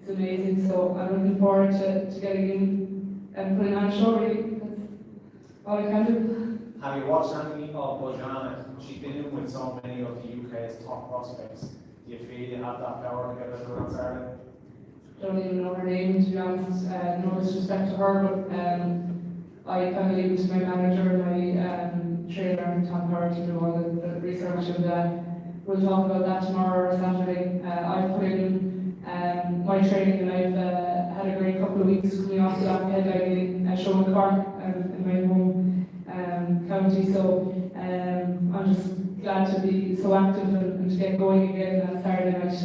amazing. So I'm looking forward to getting in and putting on a show. Really, that's all I can do. Have you watched anything of Bojana? She's been in with so many of the UK's top prospects. Do you feel you have that power to get her on Saturday? Don't even know her name, to be honest. No disrespect to her, but I kind of leave it to my manager, my trainer, Tom Howard, to do all the research, and we'll talk about that tomorrow or Saturday. I've put in my training, and I've had a great couple of weeks coming off the back headlining a show in Cork in my home county. So I'm just glad to be so active and to get going again on Saturday night.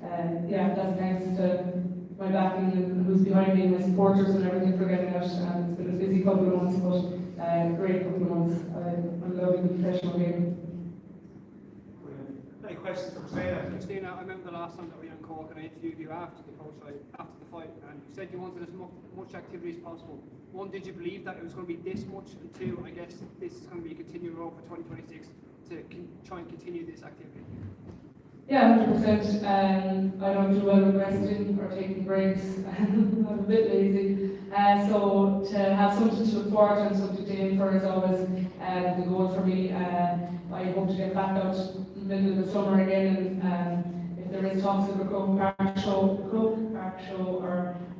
And yeah, that's thanks to my backing and who's behind me, my supporters and everything for getting out. It's been a busy couple of months, but a great couple of months. I'm loving the professional game. Any questions for Christina? Christina, I remember the last time that we were in Cork and I interviewed you after the fight, and you said you wanted as much activity as possible. One, did you believe that it was going to be this much? And two, I guess this is going to be a continuing role for 2026 to try and continue this activity. Yeah, 100%. I don't do well with resting or taking breaks. I'm a bit lazy. So to have something to look forward to and something to aim for is always the goal for me. I hope to get back out in the middle of the summer again, and if there is talks of a Croke Park show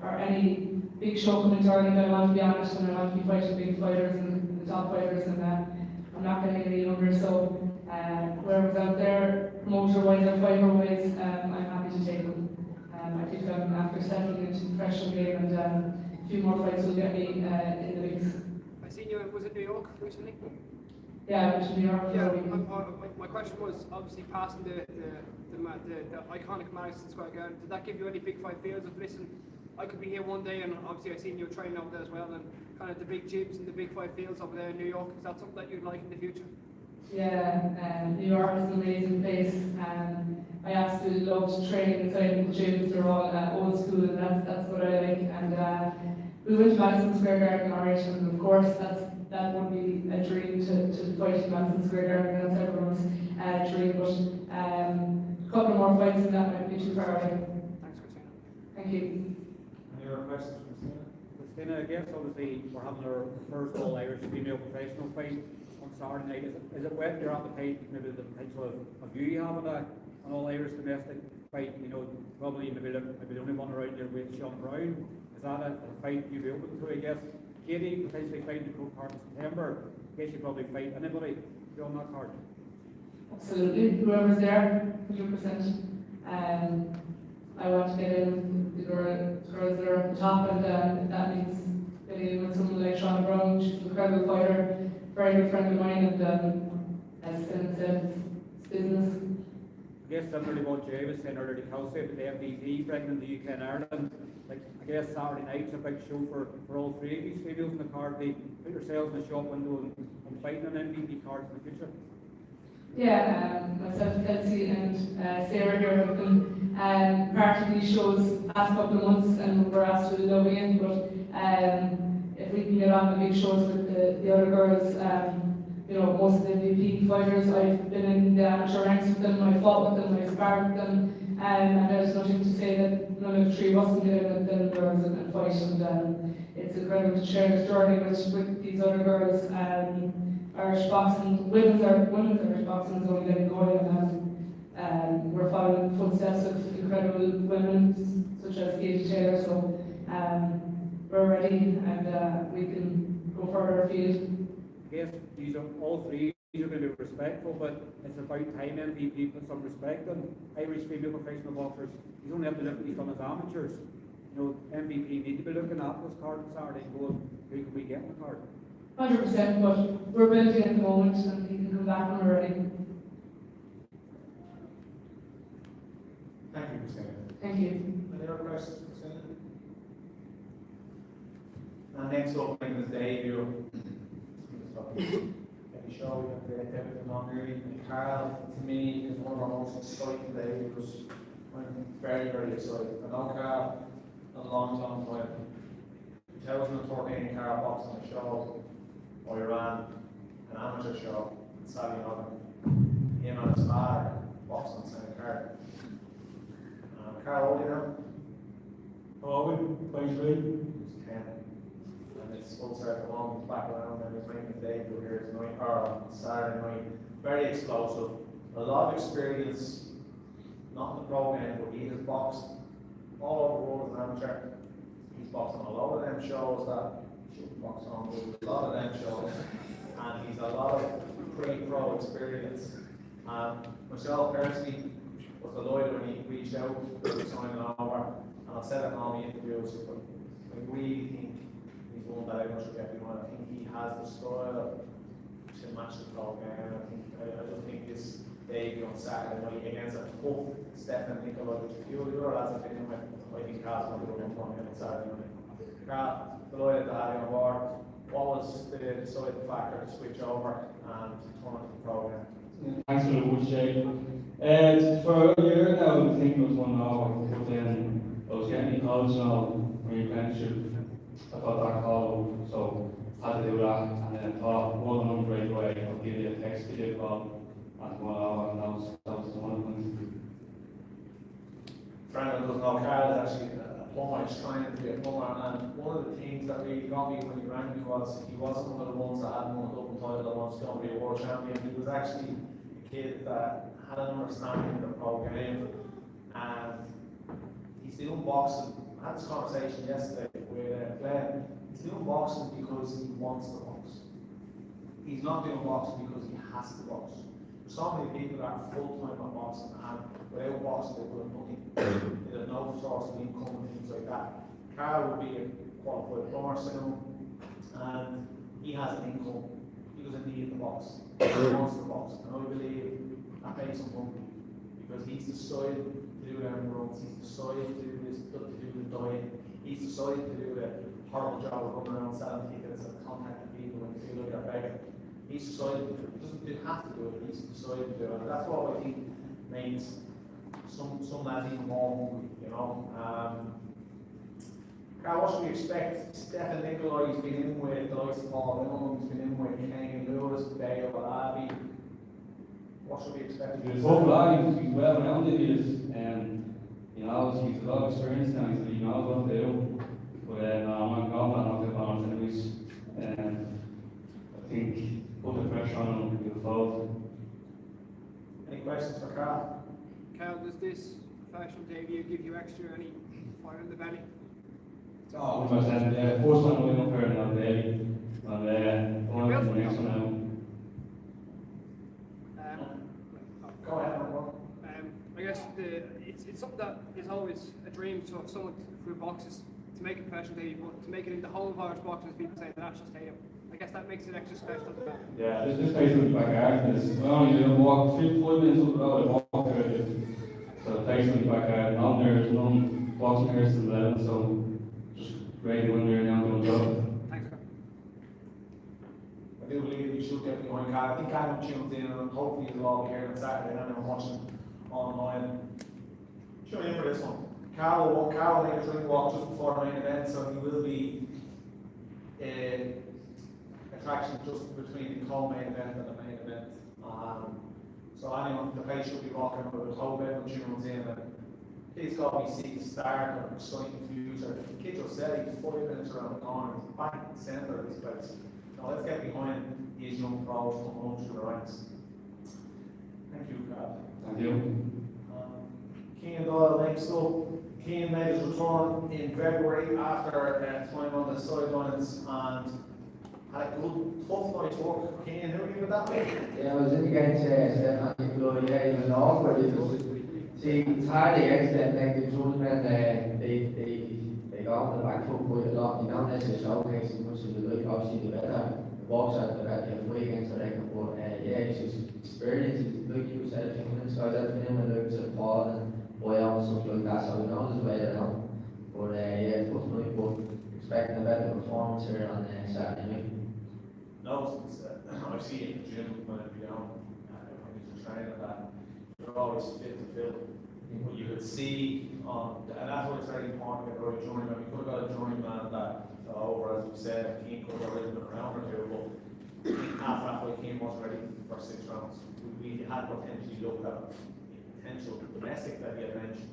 or any big show coming to Ireland, I want to be honest, and I want to be fighting big fighters and the top fighters, and I'm not getting any younger, so whoever's out there, promoter-wise or fighter-wise, I'm happy to take them. I think after settling into the professional game, and a few more fights will get me in the mix. I seen you, was it New York recently? Yeah, I went to New York. Yeah, my question was obviously passing the iconic Madison Square Garden. Did that give you any big fight feels of, listen, I could be here one day, and obviously I seen you training over there as well, and kind of the big gyms and the big fight fields over there in New York. Is that something that you'd like in the future? Yeah, New York is an amazing place. I absolutely love to train inside the gyms. They're all old school, and that's what I like. And we went to Madison Square Garden, alright, and of course that would be a dream to fight in Madison Square Garden. That's everyone's dream. But a couple more fights, and that might be too far away. Thanks, Christina. Thank you. Any other questions, Christina? Christina, I guess obviously we're having our first all-Irish female professional fight on Saturday night. Is it wet your appetite, maybe the potential of you having an all-Irish domestic fight? You know, probably maybe the only one around your weight, Sean Brown. Is that a fight you'd be open to, I guess? Katie potentially fighting the pro card in September. I guess you probably fight anybody on that card. Absolutely, whoever's there, 100%. I want to get in the girls that are at the top, and if that means getting in with someone like Sean Brown. She's an incredible fighter, very good friend of mine, and as Stephen said, it's business. I guess similar to what Jay was saying earlier to Kelsey about the MVP bringing in the UK and Ireland, like I guess Saturday night's a big show for all three of these females in the card. They put yourselves in the shop window and fighting an MVP card in the future. Yeah, myself, Kelsey, and Sarah here have been part of these shows last couple of months, and we're absolutely loving it. But if we can get on the big shows with the other girls, you know, most of the MVP fighters, I've been in the amateur ranks with them, I fought with them, I sparred with them, and there's nothing to say that none of the three of us can get in with them girls and fight. And it's incredible to share this journey with these other girls. Irish boxing, women's Irish boxing is only getting going, and we're following the footsteps of incredible women such as Katie Taylor. So we're ready, and we can go further afield. I guess these are all three. These are going to be respectful, but it's about time MVP put some respect on Irish female professional boxers. You don't have to look at these done as amateurs. You know, MVP need to be looking at this card on Saturday and going, who can we get in the card? 100%, but we're building at the moment, and we can come back when we're ready. Thank you, Christina. Thank you. Any other questions, Christina? And next up is the debut. Every show we have everything on there. Carl, to me, is one of our most exciting debuts. I'm very, very excited. I know Carl a long time. 2014, Carl boxed on a show. I ran an amateur show in Sally Northern. Him and his father boxed on St. Carl. Carl, old now? Oh, we 23. He's 10. And it's full circle on, back around, and he's making his debut here tonight, or on Saturday night. Very explosive. A lot of experience, not in the pro game, but he has boxed all over the world as an amateur. He's boxed on a lot of them shows that box on a lot of them shows, and he's a lot of pre-pro experience. Myself personally was delighted when he reached out to sign it over, and I've said it in all the interviews, but I really think he's one that I should get behind. I think he has the style to match the pro game. I just think this debut on Saturday night against a tough Stefan Nicola, which a few of the other lads have been in with, I think Carl's going to do one on Saturday night. Carl, delighted to have you on board. What was the deciding factor to switch over and turn to the program? Thanks for the words, Jay. For a year now, I think it was 1 hour, but then I was getting calls now from your apprenticeship. I thought that call, so I had to do that, and then I thought, one number right away, I'll give you a text, give you a call, and 1 hour, and that was the one of them. Brandon doesn't know, Carl is actually a plumber, he's trying to be a plumber, and one of the things that really got me when he rang me was he wasn't one of the ones that had won a Dublin title that wants to be a world champion. He was actually a kid that had an understanding of the pro game, and he's doing boxing. I had this conversation yesterday with Glenn. He's doing boxing because he wants to box. He's not doing boxing because he has to box. There's so many people that are full-time on boxing, and without boxing they do nothing. They have no source of income and things like that. Carl will be a qualified plumber soon, and he has an income. He doesn't need the box. He wants the box. And I believe that makes him hungry, because he's decided to do them runs, he's decided to do this, to do the diet, he's decided to do the horrible job of running around selling tickets and contacting people when you feel like they're begging. He's decided to do it. He doesn't have to do it, he's decided to do it. And that's what I think makes some lads even more hungry, you know. Carl, what should we expect? Stefan Nicola, he's been in with the likes of Paul Lynn, he's been in with Kenny Lewis, Dale Alabi. What should we expect? He's a tough lad, he's well rounded, he is. He knows, he's a lot of experience now, so he knows what to do. But no, I'm not confident I'll get balance anyways. I think put the pressure on him, he'll fold. Any questions for Carl? Carl, does this professional debut give you extra any fire in the belly? Oh, 100%. First one we're up here now, baby. And on to the next one now. Go ahead, Mark. I guess it's something that is always a dream to have someone through boxes to make a professional debut, but to make it in the whole of Irish boxing, as people say, the national stadium. I guess that makes it extra special to that. Yeah, this place in the backyard is only a walk 5 minutes up the road, I walk there. So the place in the backyard, none there's none boxing here since 11, so just great when you're now doing the job. Thanks, Carl. I do believe we should get going, Carl. I think Callum tuned in, and hopefully you'll all be here on Saturday, and I'm watching online. Tune in for this one. Carl will make a drink walk just before the main event, so he will be attraction just between the co-main event and the main event. So anyone, the place should be walking over the whole bit when tunes in, and please God we see the start of an exciting future. Kid Rossetti, 40 minutes around the corner, he's back in the centre of this place. Now let's get behind these young pros coming up through the ranks. Thank you, Carl. Thank you. Cian Doyle next up. Cian made his return in February after time on the sidelines and had a good, tough night's work. Cian, who are you with that week? Yeah, I was in against Stefan Nicolau, yeah, he was awkward. See, it's hard against them, like the tournament, they got on the back foot quite a lot. You don't necessarily showcase as much as you like, obviously the better boxer, the better you fight against the record. But yeah, it's just experience, like you said, a few minutes ago, that's been him and Luke to Paul and Boyle and stuff like that, so he knows his way around. But yeah, it's tough night, but expecting a better performance here on Saturday night. No, I see it in the gym when I be down, when he's training that, you're always fit to fill. What you could see, and that's why it's very important to get a right journeyman. We could have got a journeyman that over, as we said, Cian could have ridden a round or two, but after that fight, Cian wasn't ready for 6 rounds. We had potentially looked at potential domestic that he had mentioned.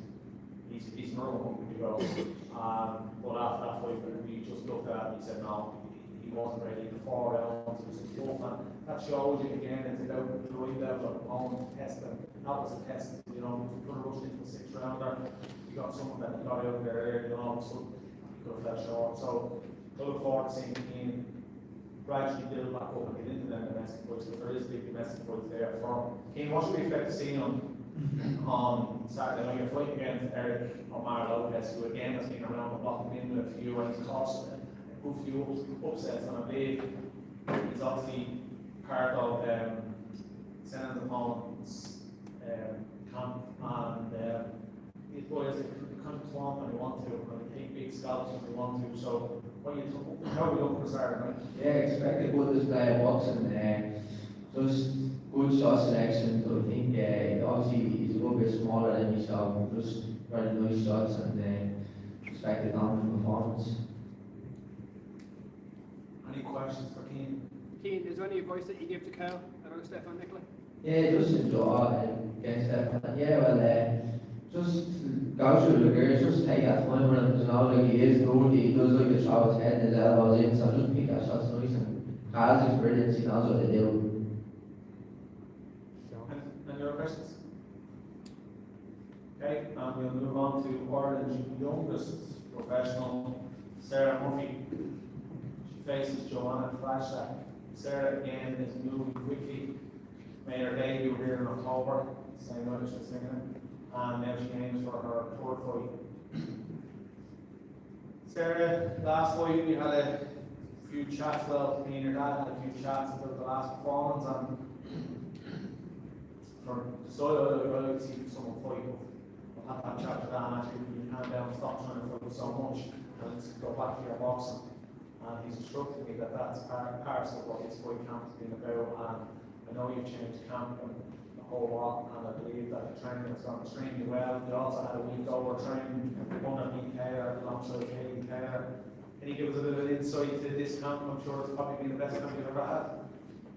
He's another one we could go. But after that fight, we just looked at it and he said no, he wasn't ready. The 4 rounds, it was a tough one. That shows you again, it's about the right level of opponent testing. That was a test, you know, we could have rushed into the 6th rounder. You got someone that got out there early on, so he could have fell short. So I look forward to seeing Cian gradually build back up and get into them domestic fights, because there is big domestic fights there for him. Cian, what should we expect to see on Saturday night? You're fighting against Eric Omar Lopez, who again has been around the block and in with a few, and he's caused a good few upsets, and I believe he's obviously part of Senate opponents camp, and these boys they kind of swamp when they want to, and they take big scalps when they want to. So what are you how are we looking for Saturday night? Yeah, expect a good display of boxing, just good shot selection. So I think obviously he's a little bit smaller than me, so just very nice shots and expect a dominant performance. Any questions for Cian? Cian, is there any advice that you give to Carl about Stefan Nicolau? Yeah, just enjoy against Stefan. Yeah, well, just go through the gears, just take that time with him, you know, like he is good, he does like to throw his head and his elbows in, so just pick that shots nice, and Carl's experience, he knows what to do. Any other questions? Okay, and we'll move on to Ireland's youngest professional, Sarah Murphy. She faces Joanna Flashstack. Sarah again is moving quickly, made her debut here in October, same night as Singing, and now she aims for her 3rd fight. Sarah, last fight we had a few chats, well, me and your dad had a few chats about the last performance, and for the solo, I'd like to see someone fight. We'll have that chat with Dan actually, you can't stop trying to fight so much, and let's go back to your boxing. And he's instructed me that that's part of what this fight camp has been about, and I know you've changed camp and the whole lot, and I believe that the training has gone extremely well. You also had a week over training under Lee Taylor alongside Katie Taylor. Can you give us a bit of an insight to this camp? I'm sure it's probably been the best camp you've ever had.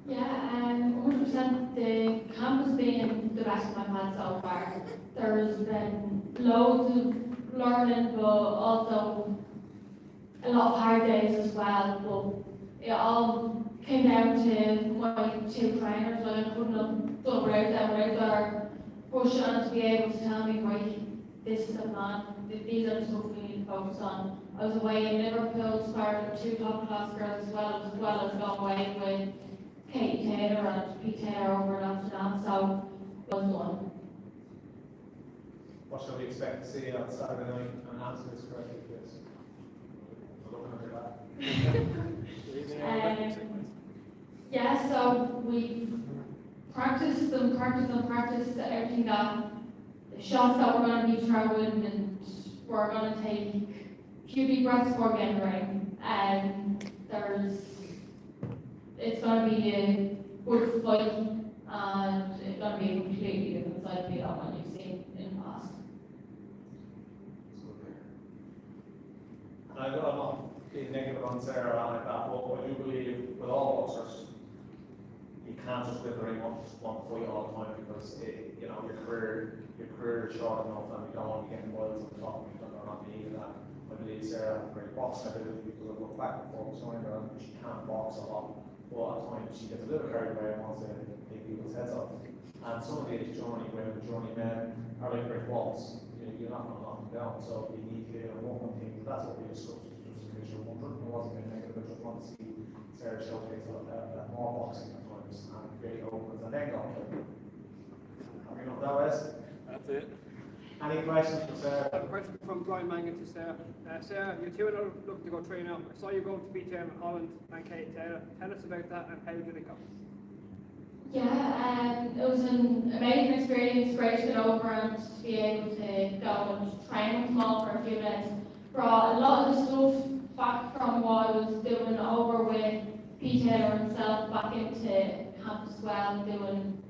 Yeah, 100%. The camp has been the best one I've had so far. There's been loads of learning, but also a lot of hard days as well. But it all came down to my two trainers. Like, I couldn't have done without them, without their push on to be able to tell me, right, this is the plan, these are the stuff we need to focus on. I was away in Liverpool, sparring with 2 top class girls as well as going away with Kate Taylor and Pete Taylor over in Amsterdam, so it was one. What shall we expect to see on Saturday night? And answer this correctly, please. I'm looking at your back. Yeah, so we practiced everything that the shots that we're going to be throwing, and we're going to take a few deep breaths before we get in the ring. It's going to be a good fight, and it's going to be a completely different side of me than what you've seen in the past. And I'm not being negative on Sarah or anything like that, but I do believe with all boxers, you can't just win the ring one fight all the time, because your career is short enough, and you don't want to be getting boils on top of you, or not being that. I believe Sarah has a great boxing ability, people will look back and forth behind her, and she can't box a lot. But at times she gets a little carried away and wants to take people's heads off. And some of these journey women, journey men are like brick walls. You're not going to knock them down, so you need to get in one thing. That's what we discussed, just in case you're wondering. It wasn't being negative, I just want to see Sarah showcase that more boxing at times and really opens and then go. Have you know that, Wes? That's it. Any questions for Sarah? I have a question from Brian Mangan to Sarah. Sarah, you two are looking to go train out. I saw you going to beat Holland and Kate Taylor. Tell us about that and how did it go? Yeah, it was an amazing experience, great to get over and to be able to go and train with them all for a few days. Brought a lot of the stuff back from what I was doing over with Pete Taylor himself back into camp as well, doing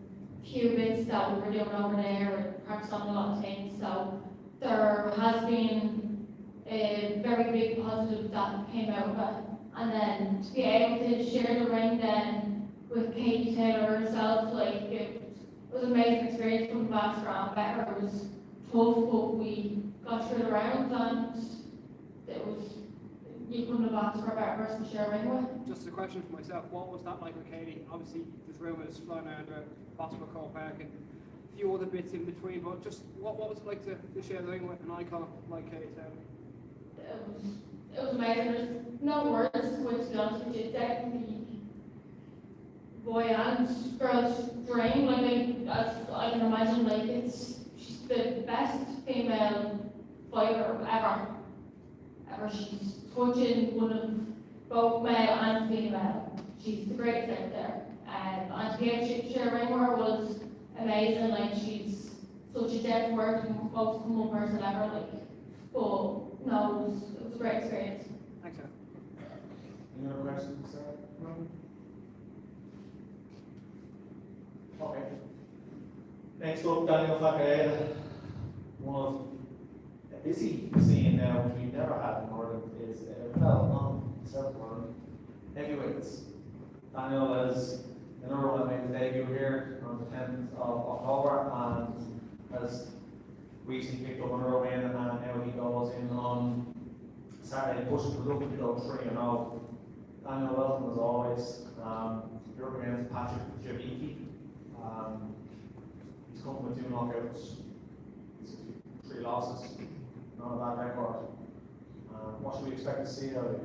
a few bits that we were doing over there and practiced on a lot of things. So there has been a very big positive that came out of it. And then to be able to share the ring then with Katie Taylor herself, it was an amazing experience coming back strong better. It was tough, but we got through the round, and you couldn't have asked for a better person to share a ring with. Just a question for myself, what was that like with Katie? Obviously there's rumours flying around about Basketball Court Park and a few other bits in between, but just what was it like to share the ring with an icon like Katie Taylor? It was amazing. There's no words to be honest with you. Definitely boy and girl's dream. As I can imagine, she's the best female fighter ever. She's touching one of both male and female. She's the greatest out there. And to be able to share a ring with her was amazing. She's such a down to earth and most humble person ever. But no, it was a great experience. Thanks, sir. Any other questions, Sarah? No? Okay. Next up, Daniel Fakaeda. One of a busy scene now, which we've never had in Northern, is South Northern heavyweights. Daniel is another one that made his debut here on the 10th of October and has recently picked up another win, and now he goes in on Saturday pushing to look to go 3-0. Daniel, welcome as always. You're up against Patrick Javicki. He's come with 2 knockouts, 3 losses, not a bad record. What should we expect to see out of you?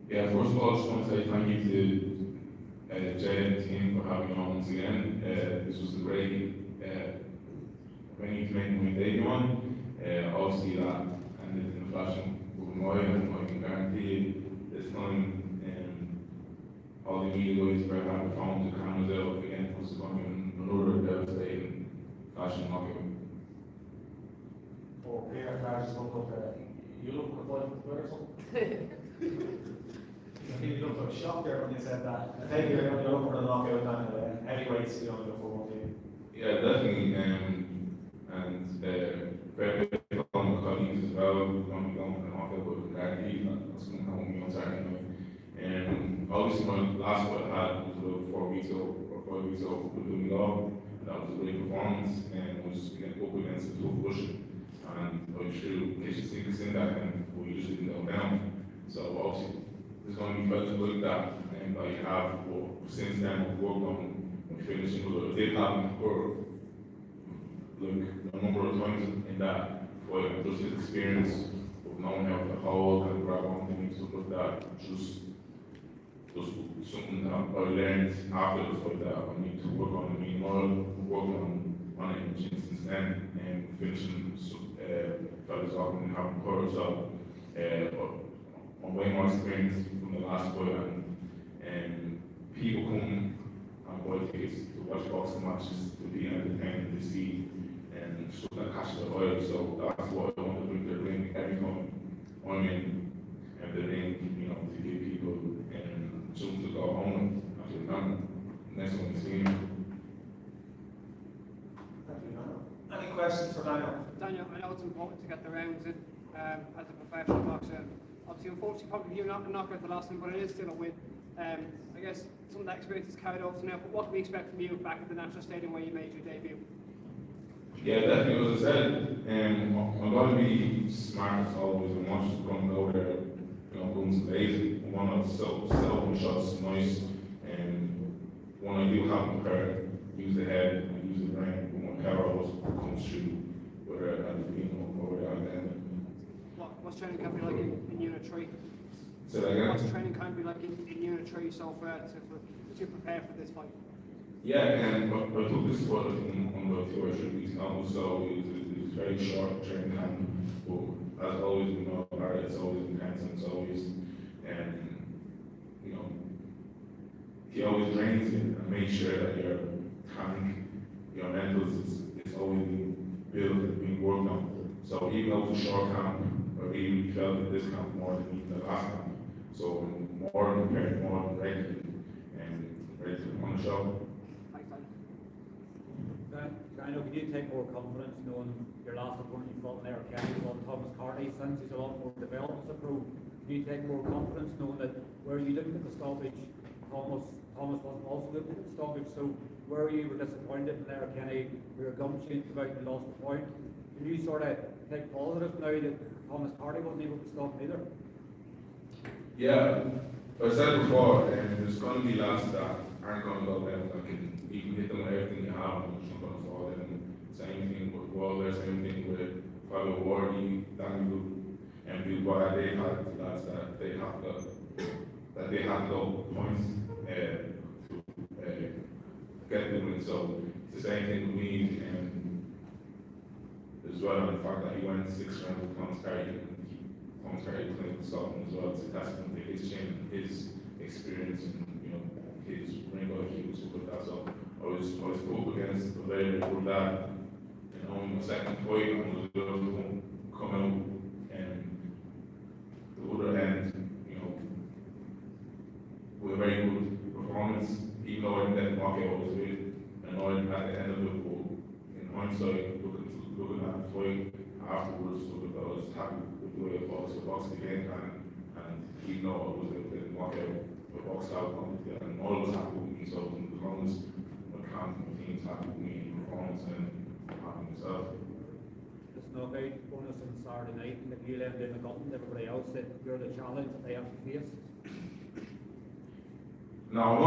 Yeah, first of all, I just want to say thank you to Jay and the team for having me on once again. This was a great venue to make my debut on. Obviously that ended in a fashion with my and I can guarantee you this time all the media guys were having phones and cameras out again was going to be another devastating fashion knockout. Oh, Peter Carr just looked up there. You look like a fight or something? I think you looked like shocked there when you said that. I think you're looking for the knockout Daniel. Heavyweights, you only go for one team. Yeah, definitely. And fair play to all my colleagues as well. We're going to be going for the knockout, but guaranteed that's going to come with me on Saturday night. Obviously, my last fight I had was about 4 weeks ago or 5 weeks ago with Louis Law. That it was a great performance, and we just began up against the tough Russian. And I'm sure Kitchen Sink is in that, and we just didn't go down. So obviously, there's going to be fellas like that, and I have, well, since then, we've worked on finishing, but it did happen for like a number of times in that fight, and just his experience of knowing how to hold and grab on things, stuff like that, just something that I learned after the fight that I need to work on. I mean, working on it since then, and finishing fellas off and having courage. So, I'm way more experienced from the last fight, and people come and buy tickets to watch boxing matches to be entertained, to see, and so that catch the eye. So that's what I want to bring to the ring every time I'm in the ring, you know, to give people something to go home after the next one is seen. Thank you, Daniel. Any questions for Daniel? Daniel, I know it's important to get the rounds in as a professional boxer. Obviously, unfortunately, probably you're not a knockout the last time, but it is still a win. I guess some of that experience is carried over to now, but what can we expect from you back at the National Stadium where you made your debut? Yeah, definitely. As I said, I'm going to be smart as always. I'm not just going to go there, you know, guns blazing. I want to set up my shots nice, and when I do have them prepared, use the head and use the brain. When my power always comes through, whether at the beginning or whether at the end. What's training camp be like in Unit 3? Say that again? What's training camp be like in Unit 3 so far to prepare for this fight? Yeah, and I took this fight on about 2 or 3 weeks now, so it was very short training camp. But as always, we know it's always intense, and it's always, you know, he always trains you and makes sure that your tank, your mentals is always being built and being worked on. So even though it's a short camp, I really felt that this camp more than the last camp. So more prepared, more ready, and ready to come on the show. Thanks, Daniel. Daniel, can you take more confidence knowing your last opponent you fought in there, Kenny, fought Thomas Carney, since he's a lot more developed as a pro? Can you take more confidence knowing that where you didn't get the stoppage, Thomas wasn't also good at the stoppage, so where you were disappointed in there, Kenny, we were gum-shooting about you lost the point. Can you sort of take positive now that Thomas Carney wasn't able to stop him either? Yeah, I said before, there's going to be lads that aren't going to go down, that you can hit them with everything you have, and it's not going to fall down. Same thing with Waller, same thing with Fabio Wardy, Daniel, and Bilbao. They had lads that they had no points to get the win. So it's the same thing with me, as well, and the fact that he went 6 rounds with Thomas Carney, and Thomas Carney playing with Scotland as well. It's a testament to his chin, his experience, and you know, his rainbow IQ, stuff like that. So I was up against a very, very good lad. You know, in the second fight, I was able to come out, and the other end, you know, with a very good performance. Even though I didn't get the knockout, I was a bit annoyed at the end of it, but in hindsight, looking at the fight afterwards, so I was happy with the way I boxed again, and even though I was able to knock out the box out, and all was happy with me, so as long as my camp and my team's happy with me in performance, and I'm happy with myself. This knockout bonus on Saturday night, and if you left in the Gutton, everybody else said you're the challenge that they have to face. Now,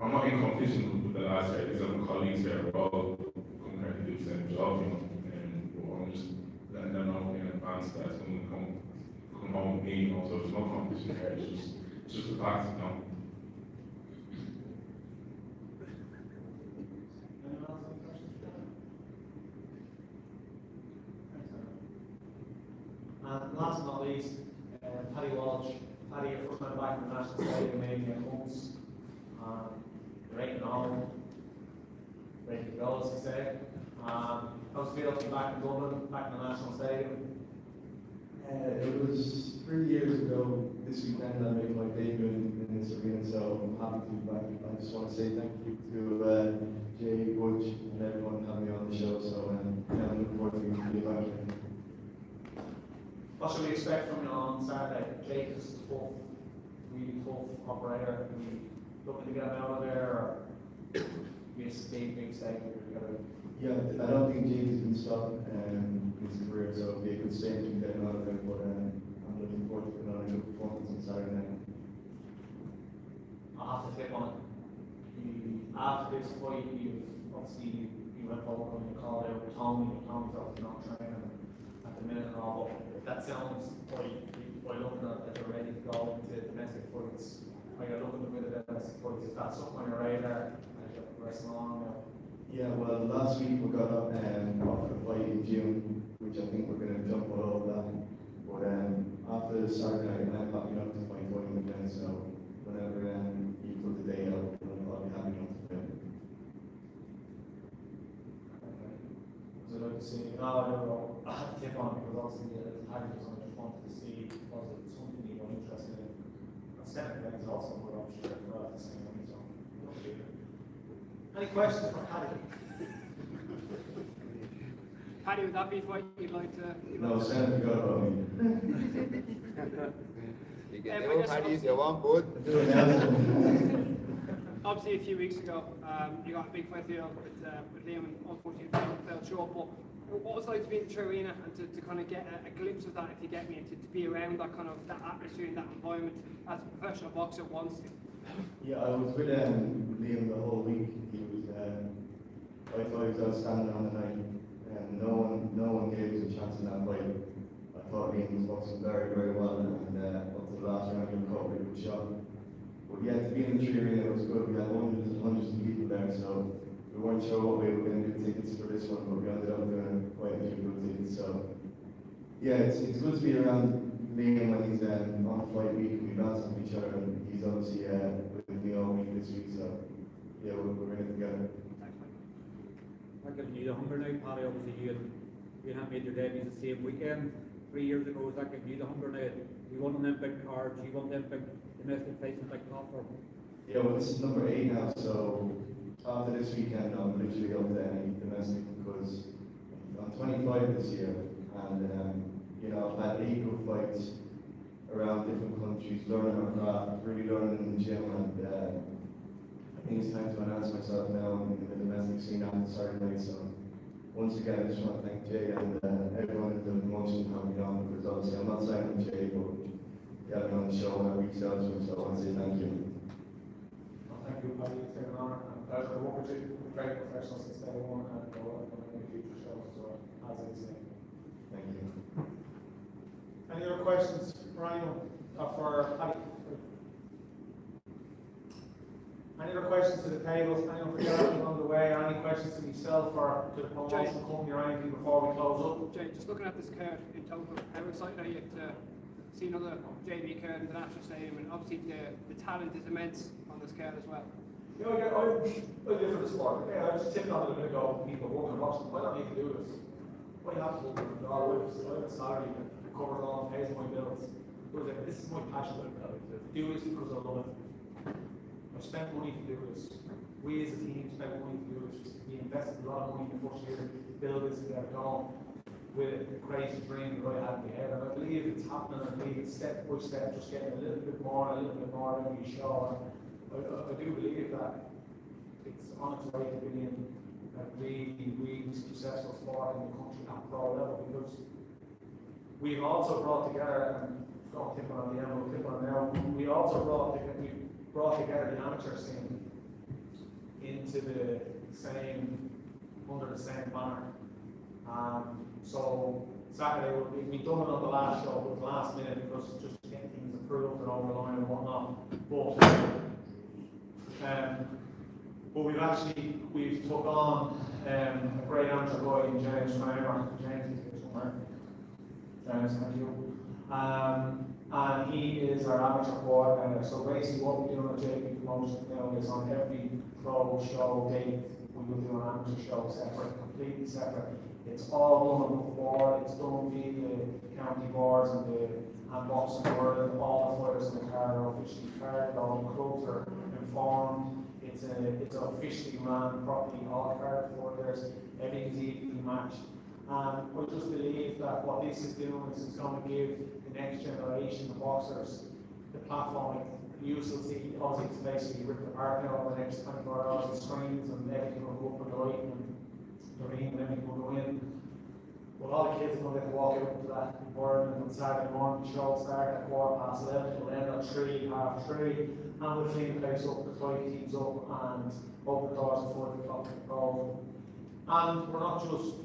I'm not in competition with the last year, these are my colleagues here, we're all coming here to do the same job, you know, and I'm just letting them know in advance that it's going to come home with me, you know, so there's no competition here, it's just the facts, you know. Anyone else have questions for Daniel? Thanks, Daniel. And last but not least, Paddy Walsh. Paddy, your first time back in the National Stadium, maybe at once. Great and all. Ready to go, as you say. How's it feel to be back in Dublin, back in the National Stadium? It was 3 years ago this weekend I made my debut in this arena, so I'm happy to be back. I just want to say thank you to Jay, Butch, and everyone having me on the show. So yeah, I'm looking forward to being back. What should we expect from you on Saturday? Jake is tough, really tough operator. Are we looking to get him out of there, or we this big statement together. Yeah, I don't think James can stop his career, so it'll be a good statement to get him out of there, but I'm looking forward to putting on a good performance on Saturday night. I'll have to tip on it. After this fight, obviously you went over and you called out Tommy, and Tommy's obviously not training at the minute and all, but that sounds by looking at that they're ready to go into domestic fights. When you're looking at the domestic fights, is that something on your radar as you're progressing along now? Yeah, well, last week we got up after the fight in June, which I think we're going to jump all over that. But after Saturday night, I'm happy enough to fight fighting again, so whenever you put the day out, I'll be happy enough to fight. So I'd like to see, I don't know, I have to tip on because obviously as a target, I just wanted to see, was it something you were interested in? Senate is also a good option as well at the same time, so. Any questions for Paddy? Paddy, would that be a fight you'd like to? No, Senate forgot about me. You can do it, Paddy, if you want, bud. Obviously, a few weeks ago, you got a big fight deal with Liam, and unfortunately fell short. But what was it like to be in the True Arena and to kind of get a glimpse of that, if you get me, and to be around that kind of that atmosphere and that environment as a professional boxer wants to? Yeah, I was with Liam the whole week. He was, I thought he was outstanding on the night, and no one gave us a chance in that fight. I thought Liam was boxing very, very well, and up to the last round, he caught me with a shot. But yeah, to be in the True Arena was good. We had hundreds and hundreds of people there, so we weren't sure what we were going to do tickets for this one, but we ended up doing quite a few good tickets. So yeah, it's good to be around Liam when he's on fight week. We bounce off each other, and he's obviously with me all week this week. So yeah, we're in it together. I'm giving you the hunger now, Paddy. Obviously, you have made your debut the same weekend. 3 years ago, is that giving you the hunger now? You won them big cards, you won them big domestic fights on big platform. Yeah, well, this is number 8 now, so after this weekend, I'm literally up to any domestic because I'm 25 this year, and you know, I've had 8 good fights around different countries, learning my craft, really learning in the gym, and I think it's time to announce myself now in the domestic scene after Saturday night. So once again, I just want to thank Jay and everyone at the promotion for having me on, because obviously I'm not signing with Jay, but he had me on the show and I reached out to him, so I want to say thank you. Well, thank you, Paddy. It's been an honour and a pleasure to work with you. Great professional since day one, and going to future shows as well, as I say. Thank you. Any other questions for anyone? For Paddy? Any other questions to the table? Anyone for Gary along the way? Or any questions to myself or to the promotion company or anything before we close up? Jay, just looking at this card in total, how excited are you to see another JB card in the National Stadium? And obviously the talent is immense on this card as well. You know, I'm different to sport. Yeah, I was just tipping on it a minute ago, people working and watching. I don't need to do this. What do you have to do? I have a salary that covers all, pays my bills. This is my passion. To do this because I love it. I've spent money to do this. We as a team spent money to do this. We invested a lot of money in the first year to build this and get it going with a crazy dream that I had in my head. And I believe it's happening. I believe it's step by step, just getting a little bit more every show. I do believe that it's on its way to being a really, really successful sport in the country at pro level, because we've also brought together, and don't tip on the end, we'll tip on now, we also brought together the amateur scene into the same, under the same banner. So Saturday, we done it on the last show, but it was last minute because just getting things approved and over the line and whatnot. But we've took on a great amateur boy in James Kramer. James is here somewhere. James, thank you. And he is our amateur coordinator. So basically what we do on JP Promotions now is on every pro show date, we will do an amateur show separate, completely separate. It's all done before, it's done via the county boards and Boxing World, all the fighters in the card are officially carded, all the clubs are informed. It's officially run properly, all card fighters, everything's equally matched. And I just believe that what this is doing is it's going to give the next generation of boxers the platform you still see, obviously, it's basically rip apart now over the next 24 hours, the screens and everything will go up and the light and the rain and everything will go in. Well, all the kids are going to get to walk out into that environment on Saturday morning. The show will start at 11:15, it'll end at 3, half 3, and we'll clean the place up, the flight teams up, and open the doors at 4 o'clock. And we're not just,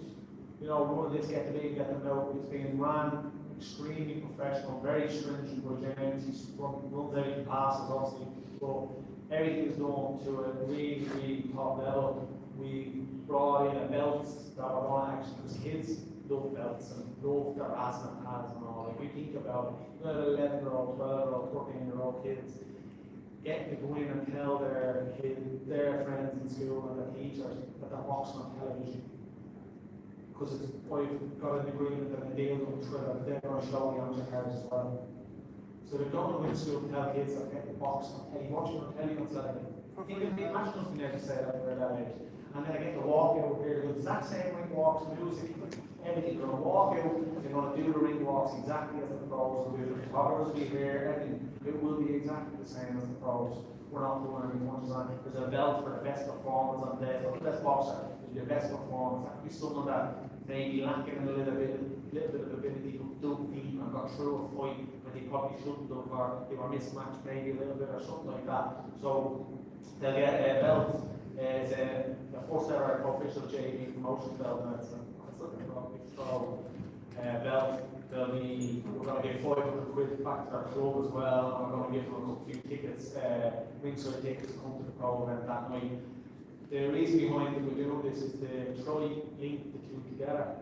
running this, get them in, get them out. It's being run extremely professional, very stringent with James. He runs everything passes, obviously, but everything is done to a really, really top level. We brought in a belts that are on actually, because kids love belts and love their asthma pads and all. Like we think about it, 11-year-old, 12-year-old, 14-year-old kids getting to go in and tell their friends in school and their teachers that they're boxing on television. Because I've got an agreement and a deal with Twitter that they're going to show me on their cards as well. So they're going to go in school and tell kids that they're boxing on telly, watching on telly on Saturday. Imagine us being able to say that we're that age. And then I get to walk out here, the exact same ring walks, music, everything. They're going to walk out, they're going to do the ring walks exactly as the pros will do. The photographers will be here, everything. It will be exactly the same as the pros. We're not doing any punches on it. There's a belt for the best performance on there. So the best boxer is your best performance. That could be someone that maybe lacking a little bit of ability, dug deep and got through a fight that they probably shouldn't have, or they were mismatched maybe a little bit or something like that. So they'll get a belt. It's the first ever official JV promotion belt, and it's looking for a big throw belt. We're going to give 500 quid back to our club as well, and we're going to give them a few tickets, ringside tickets to come to the pro event that night. The reason behind it we're doing this is to try to link the two together,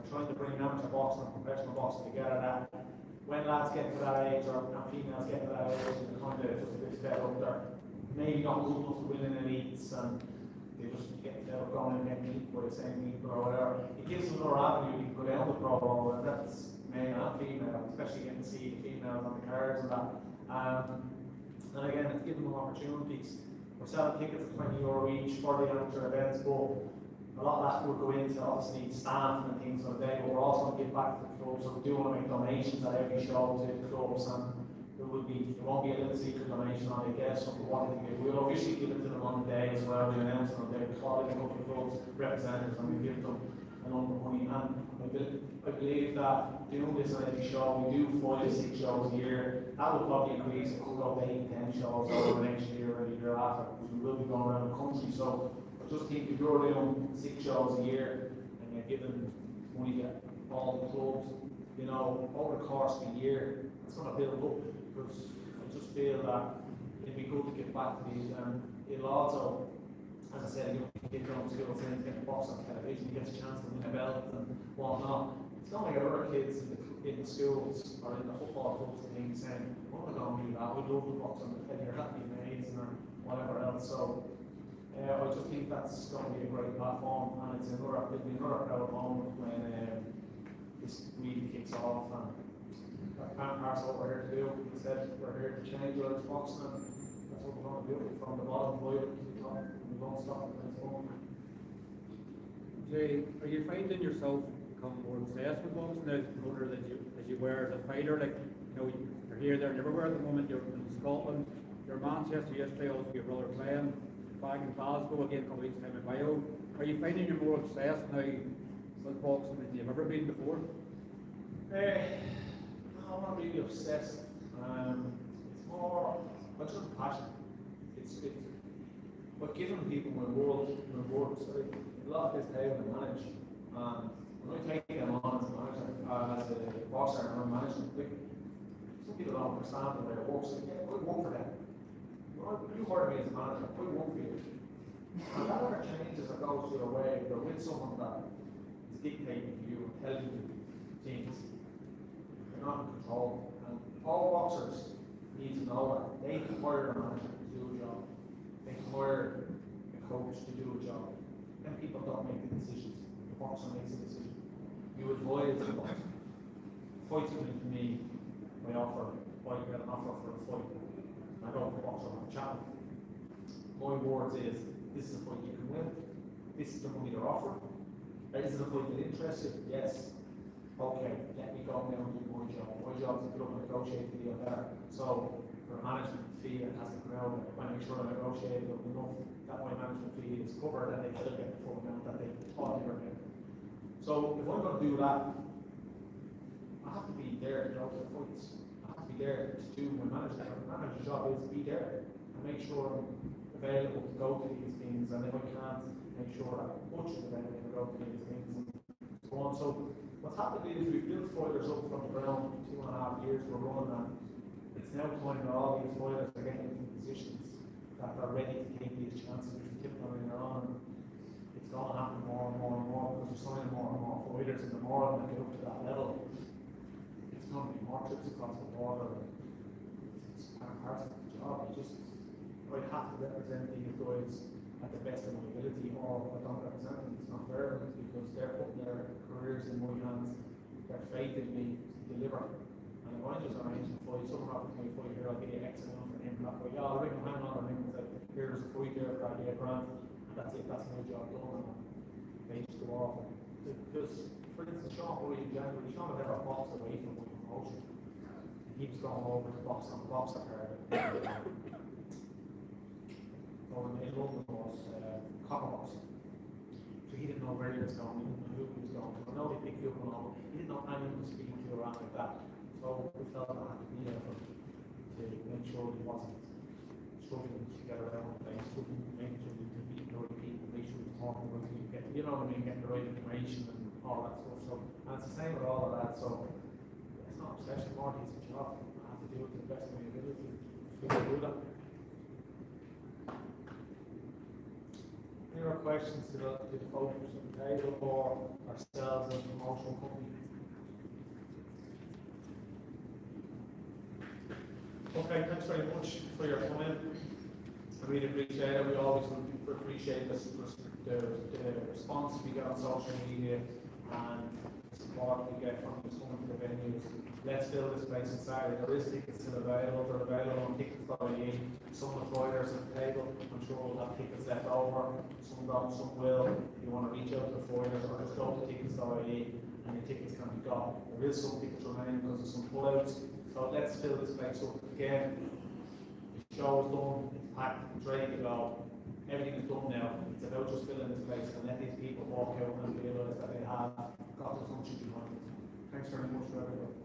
trying to bring amateur boxing and professional boxing together. That when lads get to that age, or females get to that age, and they're kind of just a bit fed up there, maybe not good enough to win in elites, and they just get fed up going and getting beat by the same people or whatever. It gives them another avenue to go down the pro level, and that's male and female, especially getting to see the females on the cards and that. And again, it's giving them opportunities. We're selling tickets at €20 each for the amateur events, but a lot of that will go into obviously staff and things like that, but we're also going to give back to the clubs, so we do want to make donations at every show to the clubs, and there won't be a little secret donation on it, guess, so we'll obviously give it to them on the day as well. We announce it on the day, we're calling a couple of clubs, representatives, and we give them a number of money. And I believe that doing this on every show, we do 5 to 6 shows a year. That will probably increase, it could go to 8 10 shows over the next year or the year after, because we will be going around the country. So I just think if you're doing 6 shows a year and you're giving money to all the clubs, over the course of the year, it's going to build up, because I just feel that it'd be good to get back to these, and it'll also, as I said, get your own skills in, get a box on television, he gets a chance to win a belt and whatnot. It's not like other kids in the schools or in the football clubs and things saying, "Oh, we're going to do that, we love the box on the telly, or that'd be amazing," or whatever else. So I just think that's going to be a great platform, and it'll be another proud moment when this really kicks off. And that's what we're here to do. We said we're here to change Irish boxing, and that's what we're going to do from the bottom right to the top. We won't stop at this moment. Jay, are you finding yourself becoming more obsessed with boxing as a promoter as you were as a fighter? Like, you're here, there, and everywhere at the moment. You're in Scotland, you're in Manchester yesterday, also your brother playing, back in Glasgow again, a couple weeks time in Bio. Are you finding you're more obsessed now with boxing than you've ever been before? No, I'm not really obsessed. It's more, it's just passion. But giving people my world, so a lot of this day when I manage, when I take them on as a manager, as a boxer and I'm managing, some people don't understand the way it works. Like, yeah, I work for them. You hire me as a manager, I work for you. And that ever changes or goes your way, you're with someone that is dictating to you and telling you things. You're not in control. And all boxers need to know that they can hire a manager to do a job. They can hire a coach to do a job. And people don't make the decisions. The boxer makes the decision. You advise the boxer. Fights come into me, I get an offer for a fight. I go for the boxer on the channel. My words is, this is a fight you can win. This is the money they're offering. Is it a fight that interests you? Yes. Okay, let me go now and do my job. My job is to put up and negotiate the deal better. So for a management fee that has to come out, when I make sure I negotiate enough that my management fee is covered, and they still get the full amount that they thought they were getting. So if I'm gonna do that, I have to be there to go to the fights. I have to be there to do my manager's job is to be there and make sure I'm available to go to these things, and if I can't, make sure that much is available to go to these things and so on. So what's happened is we've built foilers up from the ground 2.5 years we're running, and it's now time that all these foilers are getting into positions that are ready to take these chances, which we keep going on. It's going to happen more and more and more because we're signing more and more foilers, and the more of them that get up to that level, it's going to be more trips across the border. It's part of the job. I have to represent these guys at the best of my ability, or I don't represent them. It's not fair because they're putting their careers in my hands, their faith in me to deliver. And if I just arrange a fight, someone offers me a fight here, I'll give you X amount for him, and I'll go, yeah, I'll ring him, hang on, and him and say, here's a fight there, I'll get a grant, and that's it, that's my job done. And they just go off. Because, for instance, Sean Boyd in January, Sean had never boxed away from my promotion. He was going over to box on box card. In London was copper boxing. So he didn't know where he was going, he didn't know who he was going to. I know they picked you up and all, he didn't know anyone to speak to or anything like that. So we felt that I had to be there for him to make sure he wasn't struggling to get around the place, struggling to make sure he could meet the right people, make sure he was talking about it, get, you know what I mean, getting the right information and all that stuff. So, and it's the same with all of that. So it's not obsession, more it's a job. I have to do it to the best of my ability. We can do that. Any more questions to the folks at the table or ourselves as a promotional company? Okay, thanks very much for your time. I really appreciate it. We always appreciate the response we get on social media and the support we get from the coming to the venues. Let's fill this place on Saturday. There is tickets still available. They're available on tickets.ie. Some of the foilers at the table, I'm sure we'll have tickets left over. Some don't, some will. If you want to reach out to the foilers, or just go to tickets.ie and your tickets can be got. There is some tickets remaining because of some pullouts. So let's fill this place up again. The show is done, it's packed, it's ready to go. Everything is done now. It's about just filling this place and let these people walk out and realise that they have got as much behind it. Thanks very much for everybody.